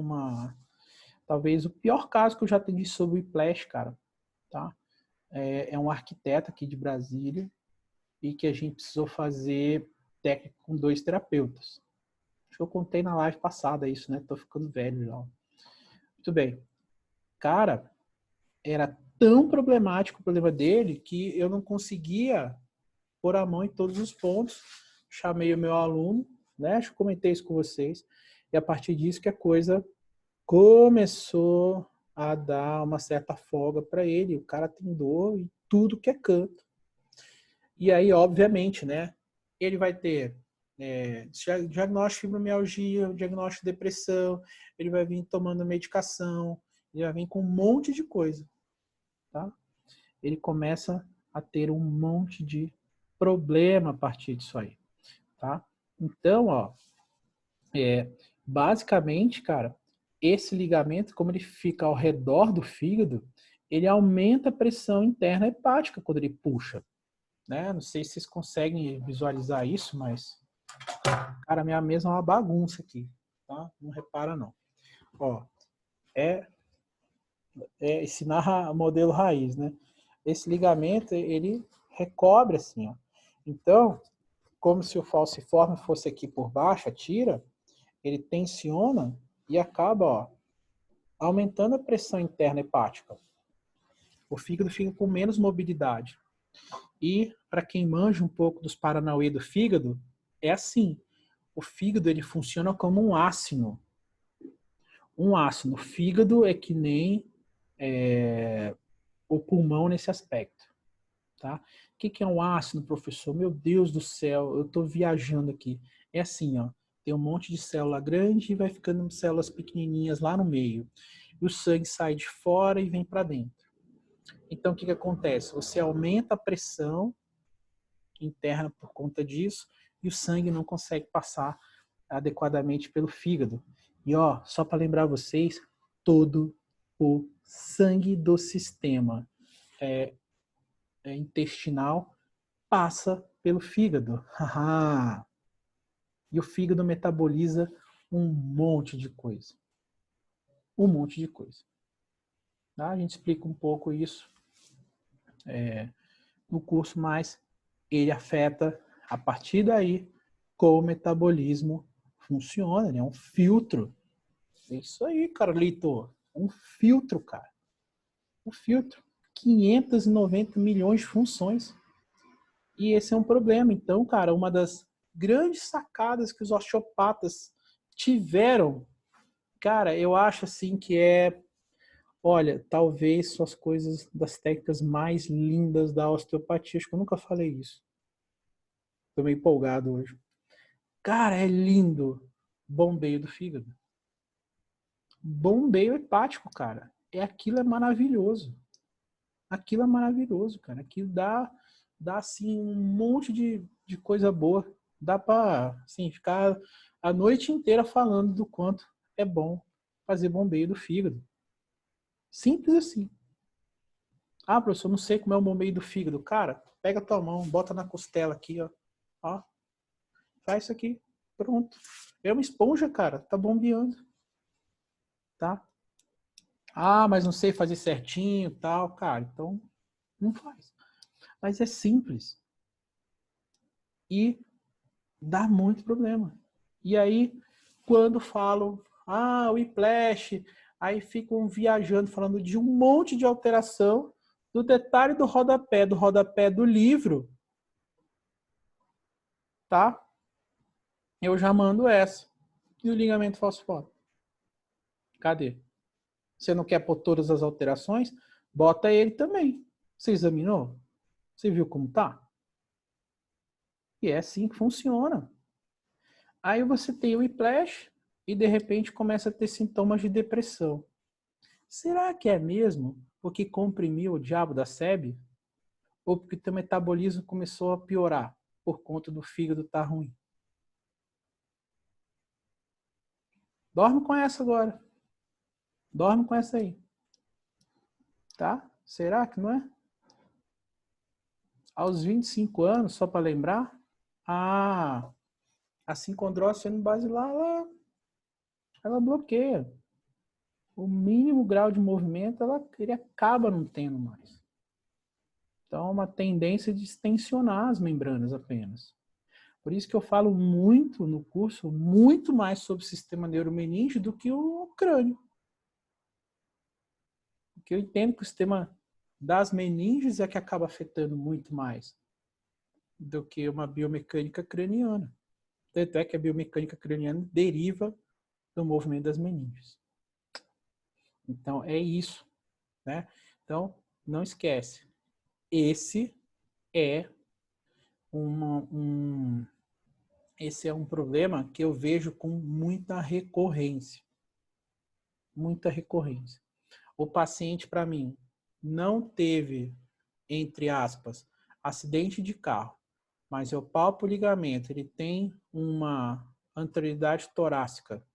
talvez o pior caso que eu já atendi sobre o whiplash, cara, tá? É um arquiteto aqui de Brasília e que a gente precisou fazer técnico com 2 terapeutas. Acho que eu contei na live passada isso, né? Tô ficando velho já. Muito bem. Cara, era tão problemático o problema dele que eu não conseguia pôr a mão em todos os pontos. Chamei o meu aluno, né? Acho que comentei isso com vocês. E a partir disso que a coisa começou a dar uma certa folga para ele. O cara tem dor em tudo que é canto. E aí, obviamente, né? Ele vai ter diagnóstico de fibromialgia, diagnóstico de depressão, ele vai vir tomando medicação, ele vai vir com um monte de coisa, tá? Ele começa a ter um monte de problema a partir disso aí, tá? Então, ó, Basicamente, cara, esse ligamento, como ele fica ao redor do fígado, ele aumenta a pressão interna hepática quando ele puxa, né? Não sei se vocês conseguem visualizar isso, mas, cara, minha mesa é uma bagunça aqui, tá? Não repara, não. Ó, é esse narra modelo raiz, né? Esse ligamento, ele recobre assim, ó. Então, como se o falciforme fosse aqui por baixo, a tira, ele tensiona e acaba, ó, aumentando a pressão interna hepática. O fígado fica com menos mobilidade. E, para quem manja um pouco dos paranauê do fígado, é assim. O fígado, ele funciona como um ácino. Um ácino. O fígado é que nem o pulmão nesse aspecto. Tá? O que é um ácido, professor? Meu Deus do céu, eu estou viajando aqui. É assim, ó, tem um monte de célula grande e vai ficando células pequenininhas lá no meio. E o sangue sai de fora e vem para dentro. Então, o que acontece? Você aumenta a pressão interna por conta disso e o sangue não consegue passar adequadamente pelo fígado. E ó, só para lembrar vocês, todo o sangue do sistema intestinal passa pelo fígado. E o fígado metaboliza um monte de coisa. Um monte de coisa. Tá? A gente explica um pouco isso no curso, mas ele afeta, a partir daí, como o metabolismo funciona. Ele é um filtro. É isso aí, Carlito. Um filtro, cara. Um filtro. 590 milhões de funções. E esse é um problema. Então, cara, uma das grandes sacadas que os osteopatas tiveram, cara, eu acho assim que olha, talvez suas coisas das técnicas mais lindas da osteopatia. Acho que eu nunca falei isso. Tô meio empolgado hoje. Cara, é lindo. Bombeio do fígado. Bombeio hepático, cara. Aquilo é maravilhoso. Aquilo é maravilhoso, cara. Aquilo dá assim, um monte de coisa boa. Dá pra, assim, ficar a noite inteira falando do quanto é bom fazer bombeio do fígado. Simples assim. Ah, professor, não sei como é o bombeio do fígado. Cara, pega a tua mão, bota na costela aqui, ó. Ó, faz isso aqui. Pronto. É uma esponja, cara. Tá bombeando. Tá? Ah, mas não sei fazer certinho e tal. Cara, então não faz. Mas é simples. E dá muito problema. E aí, quando falam, o Whiplash, aí ficam viajando, falando de um monte de alteração do detalhe do rodapé do livro, tá? Eu já mando essa. E o ligamento falciforme? Cadê? Você não quer pôr todas as alterações? Bota ele também. Você examinou? Você viu como tá? E é assim que funciona. Aí você tem o whiplash e de repente começa a ter sintomas de depressão. Será que é mesmo porque comprimiu o diabo da sebe? Ou porque teu metabolismo começou a piorar por conta do fígado estar ruim? Dorme com essa agora. Dorme com essa aí. Tá? Será que não é? Aos 25 anos, só para lembrar, a sincondrose sendo basilar, ela bloqueia. O mínimo grau de movimento, ele acaba não tendo mais. Então, é uma tendência de extensionar as membranas apenas. Por isso que eu falo muito no curso, muito mais sobre o sistema neuromeníngeo do que o crânio. Porque eu entendo que o sistema das meninges é que acaba afetando muito mais do que uma biomecânica craniana. Tanto é que a biomecânica craniana deriva do movimento das meninges. Então, é isso, né? Então, não esquece. Esse é esse é um problema que eu vejo com muita recorrência. Muita recorrência. O paciente, para mim, não teve, entre aspas, acidente de carro, mas eu palpo o ligamento, ele tem uma anterioridade torácica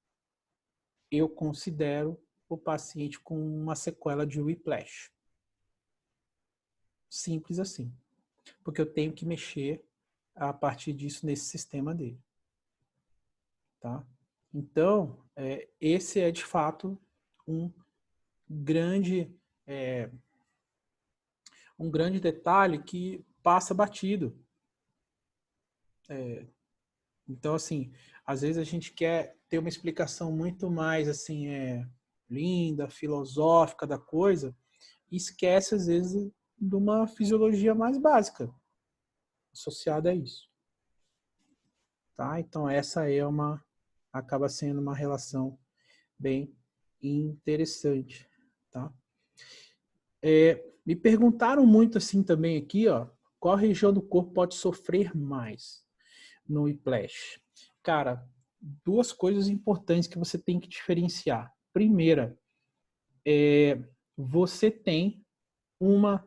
eu considero o paciente com uma sequela de whiplash. Simples assim. Porque eu tenho que mexer a partir disso nesse sistema dele. Tá? Então, esse é de fato um grande detalhe que passa batido. Então, assim, às vezes a gente quer ter uma explicação muito mais assim, linda, filosófica da coisa, e esquece, às vezes, de uma fisiologia mais básica associada a isso. Tá? Então, essa acaba sendo uma relação bem interessante. Tá? Me perguntaram muito assim também aqui, ó, qual região do corpo pode sofrer mais no whiplash? Cara, duas coisas importantes que você tem que diferenciar. Primeira, você tem uma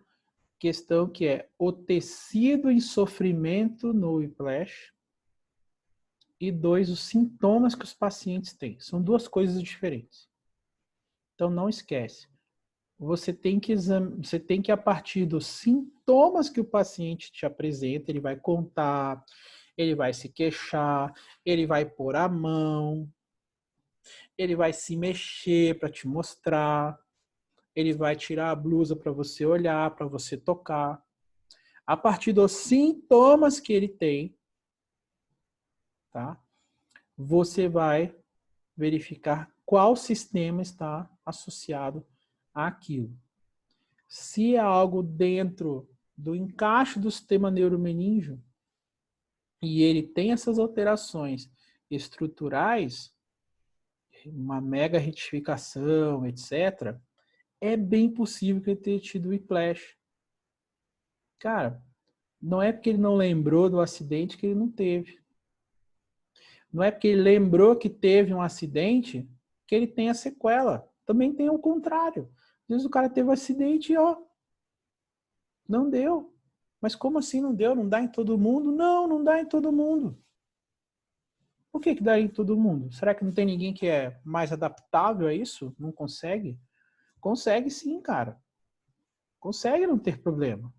questão que é o tecido em sofrimento no whiplash e dois, os sintomas que os pacientes têm. São duas coisas diferentes. Então não esquece. Você tem que, a partir dos sintomas que o paciente te apresenta, ele vai contar, ele vai se queixar, ele vai pôr a mão, ele vai se mexer para te mostrar, ele vai tirar a blusa para você olhar, para você tocar. A partir dos sintomas que ele tem, tá? Você vai verificar qual sistema está associado àquilo. Se é algo dentro do encaixe do sistema neuromeningeo e ele tem essas alterações estruturais, uma mega retificação, etc., é bem possível que ele tenha tido whiplash. Cara, não é porque ele não lembrou do acidente que ele não teve. Não é porque ele lembrou que teve um acidente que ele tem a sequela. Também tem o contrário. Às vezes o cara teve um acidente e, ó, não deu. Mas como assim não deu? Não dá em todo mundo? Não, não dá em todo mundo. Por que dá em todo mundo? Será que não tem ninguém que é mais adaptável a isso? Não consegue? Consegue sim, cara. Consegue não ter problema.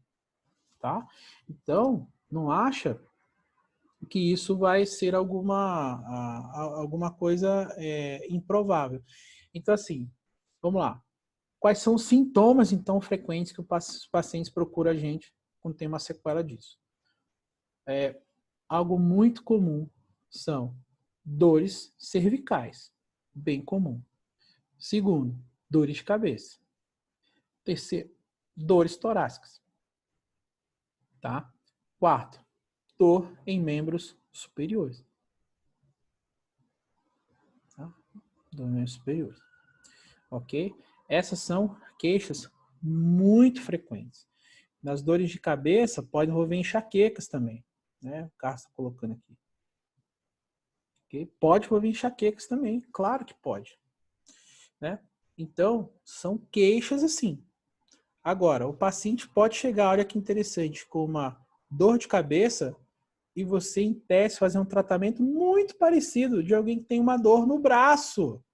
Tá? Então, não acha que isso vai ser alguma coisa improvável. Então, assim, vamos lá. Quais são os sintomas, então, frequentes que os pacientes procuram a gente quando tem uma sequela disso? Algo muito comum são dores cervicais, bem comum. Segundo, dores de cabeça. Terceiro, dores torácicas. Tá? Quarto, dor em membros superiores. Tá? Dor em membros superiores. Ok? Essas são queixas muito frequentes. Nas dores de cabeça, pode envolver enxaquecas também. Né? O Carlos está colocando aqui. Okay? Pode envolver enxaquecas também, claro que pode. Né? Então, são queixas assim. Agora, o paciente pode chegar, olha que interessante, com uma dor de cabeça e você, em teste, fazer um tratamento muito parecido de alguém que tem uma dor no braço.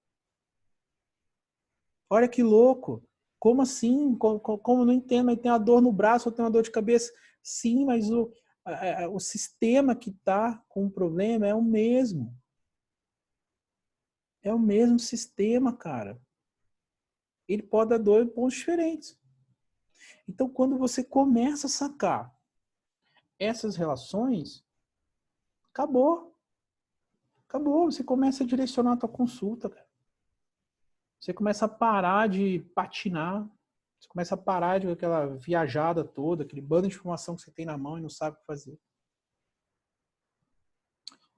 Olha que louco. Como assim? Como não entendo, mas tem uma dor no braço ou tem uma dor de cabeça? Sim, mas o sistema que está com o problema é o mesmo. É o mesmo sistema, cara. Ele pode dar dor em pontos diferentes. Então, quando você começa a sacar essas relações, acabou. Acabou. Você começa a direcionar a tua consulta, cara. Você começa a parar de patinar. Você começa a parar de aquela viajada toda, aquele bando de informação que você tem na mão e não sabe o que fazer.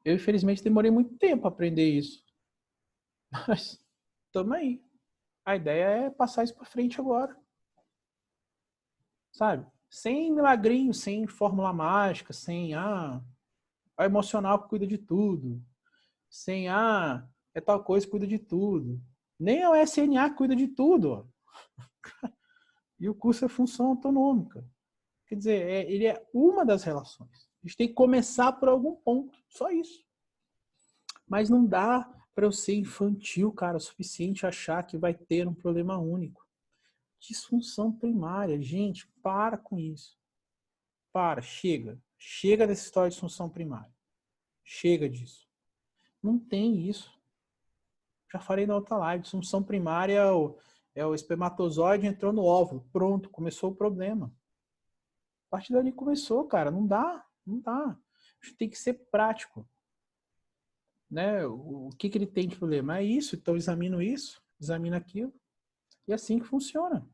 Eu, infelizmente, demorei muito tempo a aprender isso. Mas, tamo aí. A ideia é passar isso para frente agora. Sabe? Sem milagrinho, sem fórmula mágica, sem o emocional que cuida de tudo. Sem é tal coisa que cuida de tudo. Nem o SNA cuida de tudo. Ó. E o curso é função autonômica. Quer dizer, ele é uma das relações. A gente tem que começar por algum ponto. Só isso. Mas não dá para eu ser infantil, cara, o suficiente achar que vai ter um problema único. Disfunção primária, gente, para com isso. Para, chega. Chega dessa história de disfunção primária. Chega disso. Não tem isso. Já falei na outra live, disfunção primária é o espermatozoide entrou no óvulo. Pronto, começou o problema. A partir dali começou, cara. Não dá, não dá. A gente tem que ser prático. Né? O que ele tem de problema? É isso, então examino isso, examino aquilo. E é assim que funciona.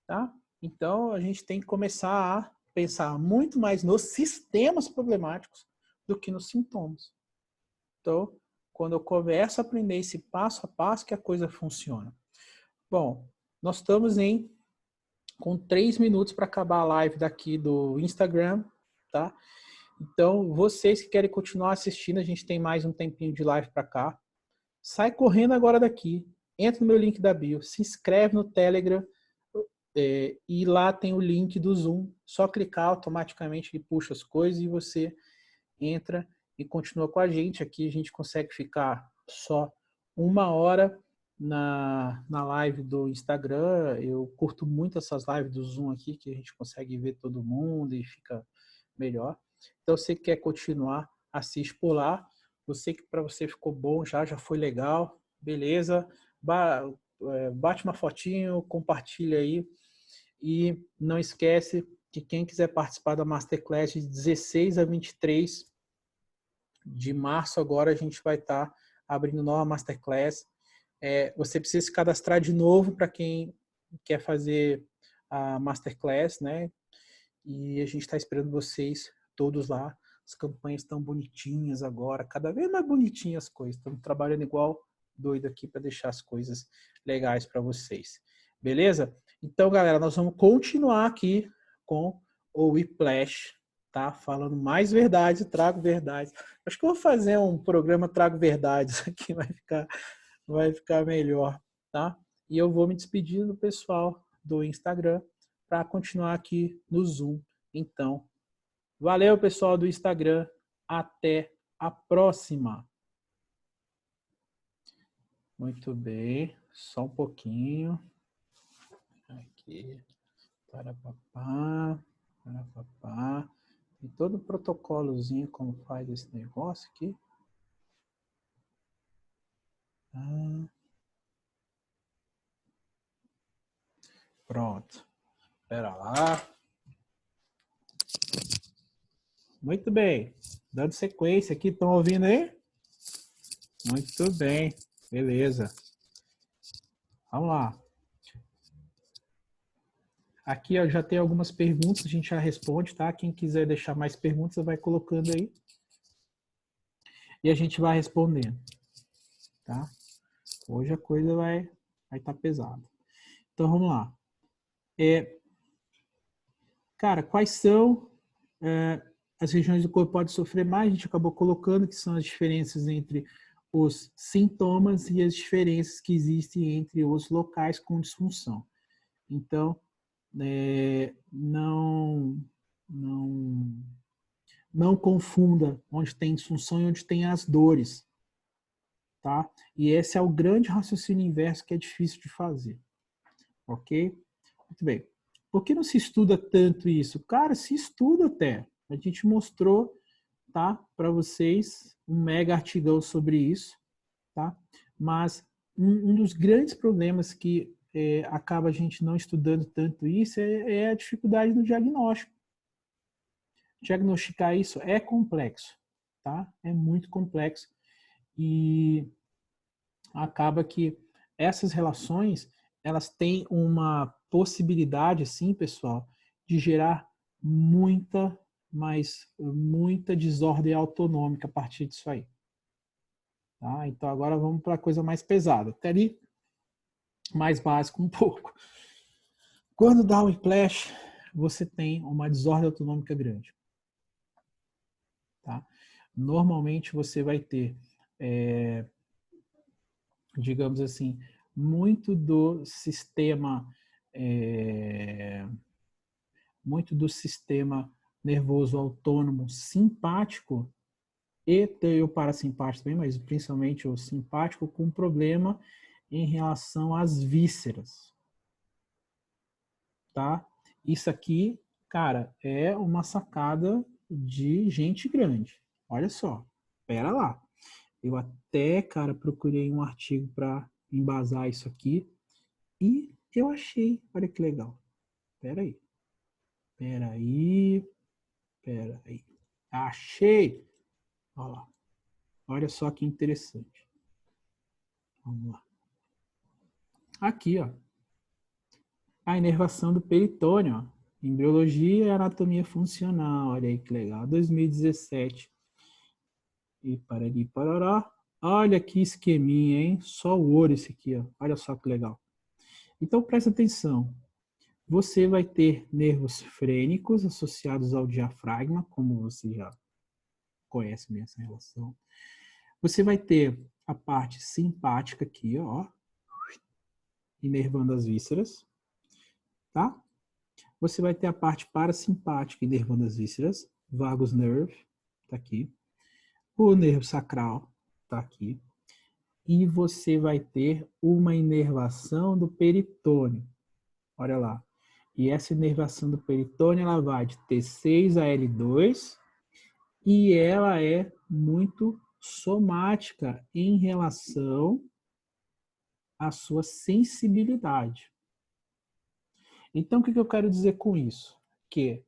Tá? Então a gente tem que começar a pensar muito mais nos sistemas problemáticos do que nos sintomas. Então, quando eu começo a aprender esse passo a passo que a coisa funciona. Bom, nós estamos com 3 minutos para acabar a live daqui do Instagram, tá? Então, vocês que querem continuar assistindo, a gente tem mais um tempinho de live para cá. Sai correndo agora daqui, entra no meu link da bio, se inscreve no Telegram e lá tem o link do Zoom. Só clicar, automaticamente ele puxa as coisas e você entra e continua com a gente. Aqui a gente consegue ficar só 1 hora na live do Instagram. Eu curto muito essas lives do Zoom aqui, que a gente consegue ver todo mundo e fica melhor. Então, você que quer continuar, assiste por lá. Você que para você ficou bom, já foi legal, beleza. Bate uma fotinho, compartilha aí. E não esquece que quem quiser participar da Masterclass de 16 a 23 de março, agora a gente vai estar abrindo nova Masterclass. Você precisa se cadastrar de novo para quem quer fazer a Masterclass, né? E a gente está esperando vocês todos lá. As campanhas estão bonitinhas agora, cada vez mais bonitinhas as coisas. Estamos trabalhando igual doido aqui para deixar as coisas legais para vocês. Beleza? Então, galera, nós vamos continuar aqui com o Whiplash, tá? Falando mais verdades, trago verdades. Acho que eu vou fazer um programa Trago Verdades aqui, vai ficar melhor, tá? E eu vou me despedir do pessoal do Instagram para continuar aqui no Zoom. Então, valeu, pessoal do Instagram. Até a próxima. Muito bem. Só um pouquinho. Aqui. Parapapá. Parapapá. Tem todo o protocolozinho como faz esse negócio aqui. Pronto. Espera lá. Muito bem. Dando sequência aqui. Estão ouvindo aí? Muito bem. Beleza. Vamos lá. Aqui eu já tem algumas perguntas, a gente já responde, tá? Quem quiser deixar mais perguntas, vai colocando aí. E a gente vai respondendo, tá? Hoje a coisa vai estar pesada. Então, vamos lá. Cara, quais são as regiões do corpo que podem sofrer mais? A gente acabou colocando que são as diferenças entre os sintomas e as diferenças que existem entre os locais com disfunção. Então, não confunda onde tem disfunção e onde tem as dores, tá? E esse é o grande raciocínio inverso que é difícil de fazer, ok? Muito bem. Por que não se estuda tanto isso? Cara, se estuda até. A gente mostrou, tá, para vocês um mega artigão sobre isso, tá? Mas um dos grandes problemas que acaba a gente não estudando tanto isso é a dificuldade no diagnóstico. Diagnosticar isso é complexo, tá? É muito complexo e acaba que essas relações, elas têm uma possibilidade, assim, pessoal, de gerar muita desordem autonômica a partir disso aí. Tá? Então agora vamos para a coisa mais pesada. Até ali, mais básico um pouco. Quando dá um whiplash, você tem uma desordem autonômica grande. Tá? Normalmente você vai ter, digamos assim, muito do sistema nervoso autônomo simpático, e tem o parasimpático também, mas principalmente o simpático, com problema em relação às vísceras, tá? Isso aqui, cara, é uma sacada de gente grande. Olha só, pera lá. Eu até, cara, procurei um artigo para embasar isso aqui e eu achei. Olha que legal. Pera aí. Pera aí. Pera aí. Achei! Olha lá. Olha só que interessante. Vamos lá. Aqui, ó. A inervação do peritônio, ó. Embriologia e anatomia funcional. Olha aí que legal. 2017. E parari, parará. Olha que esqueminha, hein? Só o ouro esse aqui, ó. Olha só que legal. Então, presta atenção. Você vai ter nervos frênicos associados ao diafragma, como você já conhece bem essa relação. Você vai ter a parte simpática aqui, ó, inervando as vísceras, tá? Você vai ter a parte parasimpática inervando as vísceras, vagus nerve, tá aqui. O nervo sacral, tá aqui. E você vai ter uma inervação do peritônio. Olha lá. E essa inervação do peritônio, ela vai de T6 a L2 e ela é muito somática em relação à sua sensibilidade. Então, o que eu quero dizer com isso? Que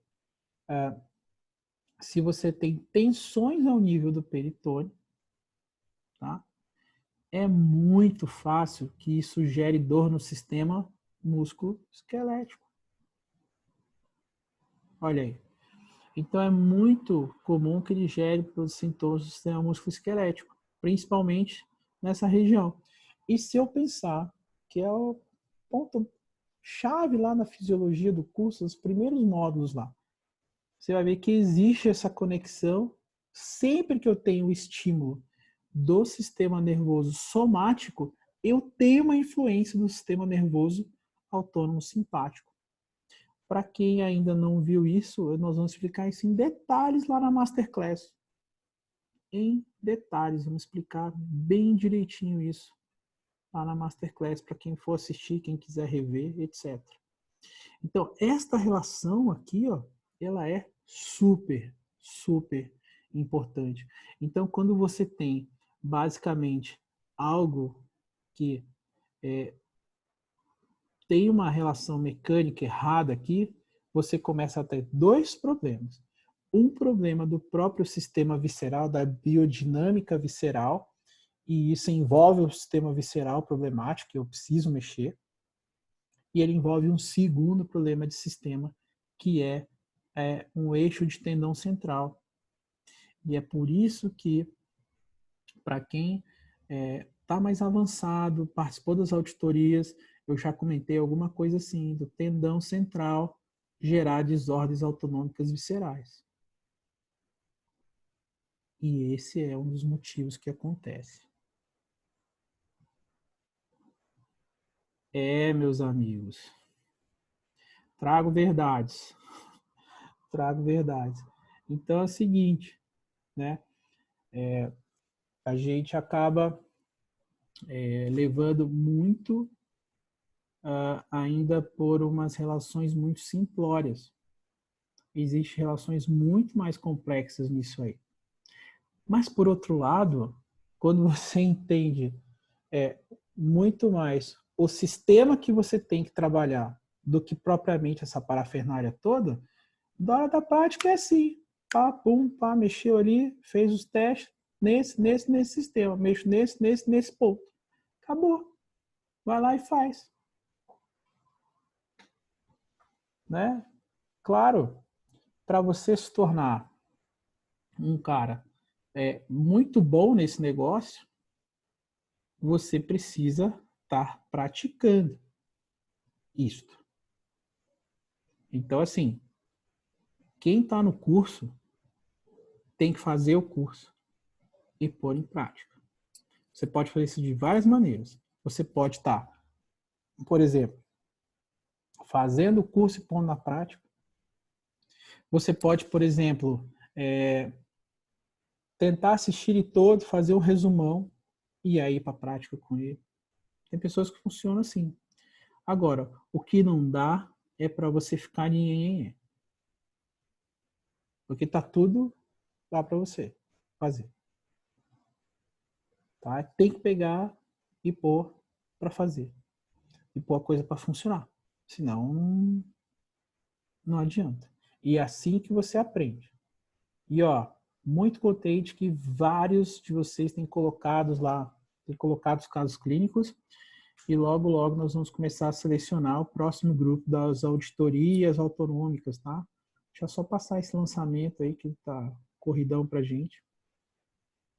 se você tem tensões ao nível do peritônio, tá? É muito fácil que isso gere dor no sistema músculo-esquelético. Olha aí. Então, é muito comum que ele gere sintomas do sistema músculo-esquelético, principalmente nessa região. E se eu pensar que é o ponto-chave lá na fisiologia do curso, os primeiros módulos lá, você vai ver que existe essa conexão sempre que eu tenho o estímulo do sistema nervoso somático, eu tenho uma influência do sistema nervoso autônomo simpático. Para quem ainda não viu isso, nós vamos explicar isso em detalhes lá na Masterclass. Em detalhes, vamos explicar bem direitinho isso lá na Masterclass, para quem for assistir, quem quiser rever, etc. Então, esta relação aqui, ó, ela é super, super importante. Então, quando você tem, basicamente, algo que tem uma relação mecânica errada aqui, você começa a ter dois problemas. Um problema do próprio sistema visceral, da biodinâmica visceral, e isso envolve o sistema visceral problemático, que eu preciso mexer. E ele envolve um segundo problema de sistema, que é um eixo de tendão central. E é por isso que, para quem está mais avançado, participou das auditorias, eu já comentei alguma coisa assim, do tendão central gerar desordens autonômicas viscerais. E esse é um dos motivos que acontece. Meus amigos, trago verdades. Trago verdades. Então é o seguinte, né? A gente acaba levando muito ainda por umas relações muito simplórias. Existem relações muito mais complexas nisso aí. Mas, por outro lado, quando você entende muito mais o sistema que você tem que trabalhar do que propriamente essa parafernália toda, da hora da prática é assim. Pá, pum, pá, mexeu ali, fez os testes nesse sistema. Mexo nesse ponto. Acabou. Vai lá e faz. Né? Claro, para você se tornar um cara muito bom nesse negócio, você precisa estar praticando isto. Então, assim, quem está no curso tem que fazer o curso e pôr em prática. Você pode fazer isso de várias maneiras. Você pode estar, por exemplo, fazendo o curso e pondo na prática. Você pode, por exemplo, tentar assistir ele todo, fazer um resumão e aí ir para a prática com ele. Tem pessoas que funcionam assim. Agora, o que não dá é para você ficar nhenhenhen. Porque tá tudo lá para você fazer. Tá? Tem que pegar e pôr para fazer. E pôr a coisa para funcionar. Senão, não adianta. E é assim que você aprende. E ó, muito contente que vários de vocês têm colocado lá, têm colocado os casos clínicos. E logo, logo nós vamos começar a selecionar o próximo grupo das auditorias autonômicas, tá? Deixa eu só passar esse lançamento aí que tá corridão pra gente,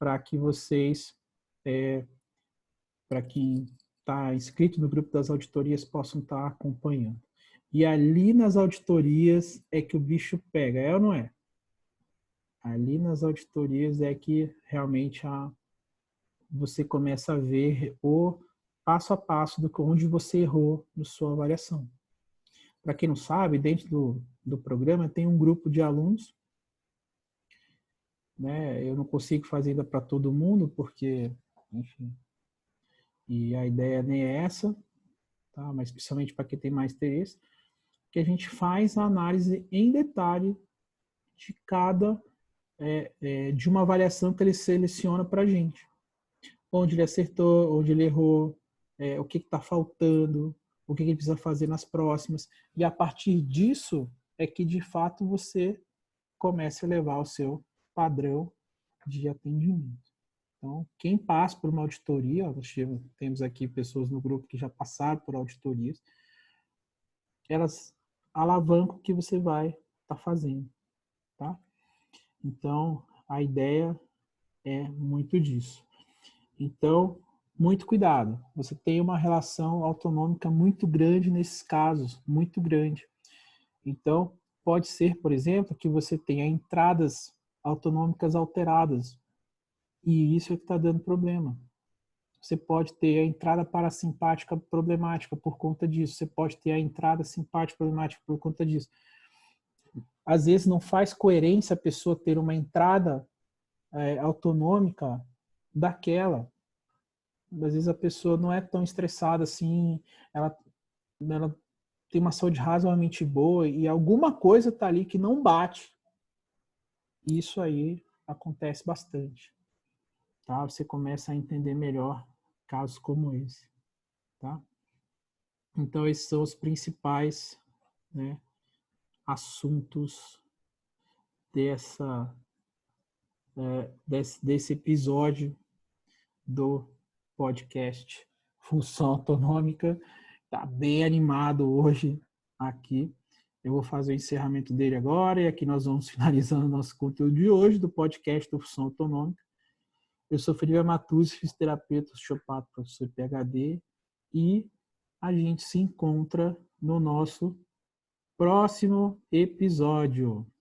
para que vocês, para quem está inscrito no grupo das auditorias, possam estar acompanhando. E ali nas auditorias é que o bicho pega, é ou não é? Ali nas auditorias é que realmente você começa a ver o passo a passo do onde você errou na sua avaliação. Para quem não sabe, dentro do programa tem um grupo de alunos, né? Eu não consigo fazer ainda para todo mundo, porque, enfim, e a ideia nem é essa, tá? Mas principalmente para quem tem mais interesse, que a gente faz a análise em detalhe de cada, de uma avaliação que ele seleciona para a gente. Onde ele acertou, onde ele errou, o que está faltando, o que ele precisa fazer nas próximas. E a partir disso é que, de fato, você comece a levar o seu padrão de atendimento. Então, quem passa por uma auditoria, nós temos aqui pessoas no grupo que já passaram por auditorias, elas alavancam o que você vai estar fazendo, tá? Então, a ideia é muito disso. Então, muito cuidado. Você tem uma relação autonômica muito grande nesses casos, muito grande. Então, pode ser, por exemplo, que você tenha entradas autonômicas alteradas. E isso é que está dando problema. Você pode ter a entrada parasimpática problemática por conta disso. Você pode ter a entrada simpática problemática por conta disso. Às vezes não faz coerência a pessoa ter uma entrada autonômica daquela. Às vezes a pessoa não é tão estressada assim, ela tem uma saúde razoavelmente boa e alguma coisa está ali que não bate. Isso aí acontece bastante. Tá? Você começa a entender melhor casos como esse. Tá? Então, esses são os principais, né, assuntos desse episódio do podcast Função Autonômica. Tá bem animado hoje aqui. Eu vou fazer o encerramento dele agora e aqui nós vamos finalizando o nosso conteúdo de hoje do podcast do Função Autonômica. Eu sou Felipe Matuzzi, fisioterapeuta, osteopata, professor PhD, e a gente se encontra no nosso próximo episódio.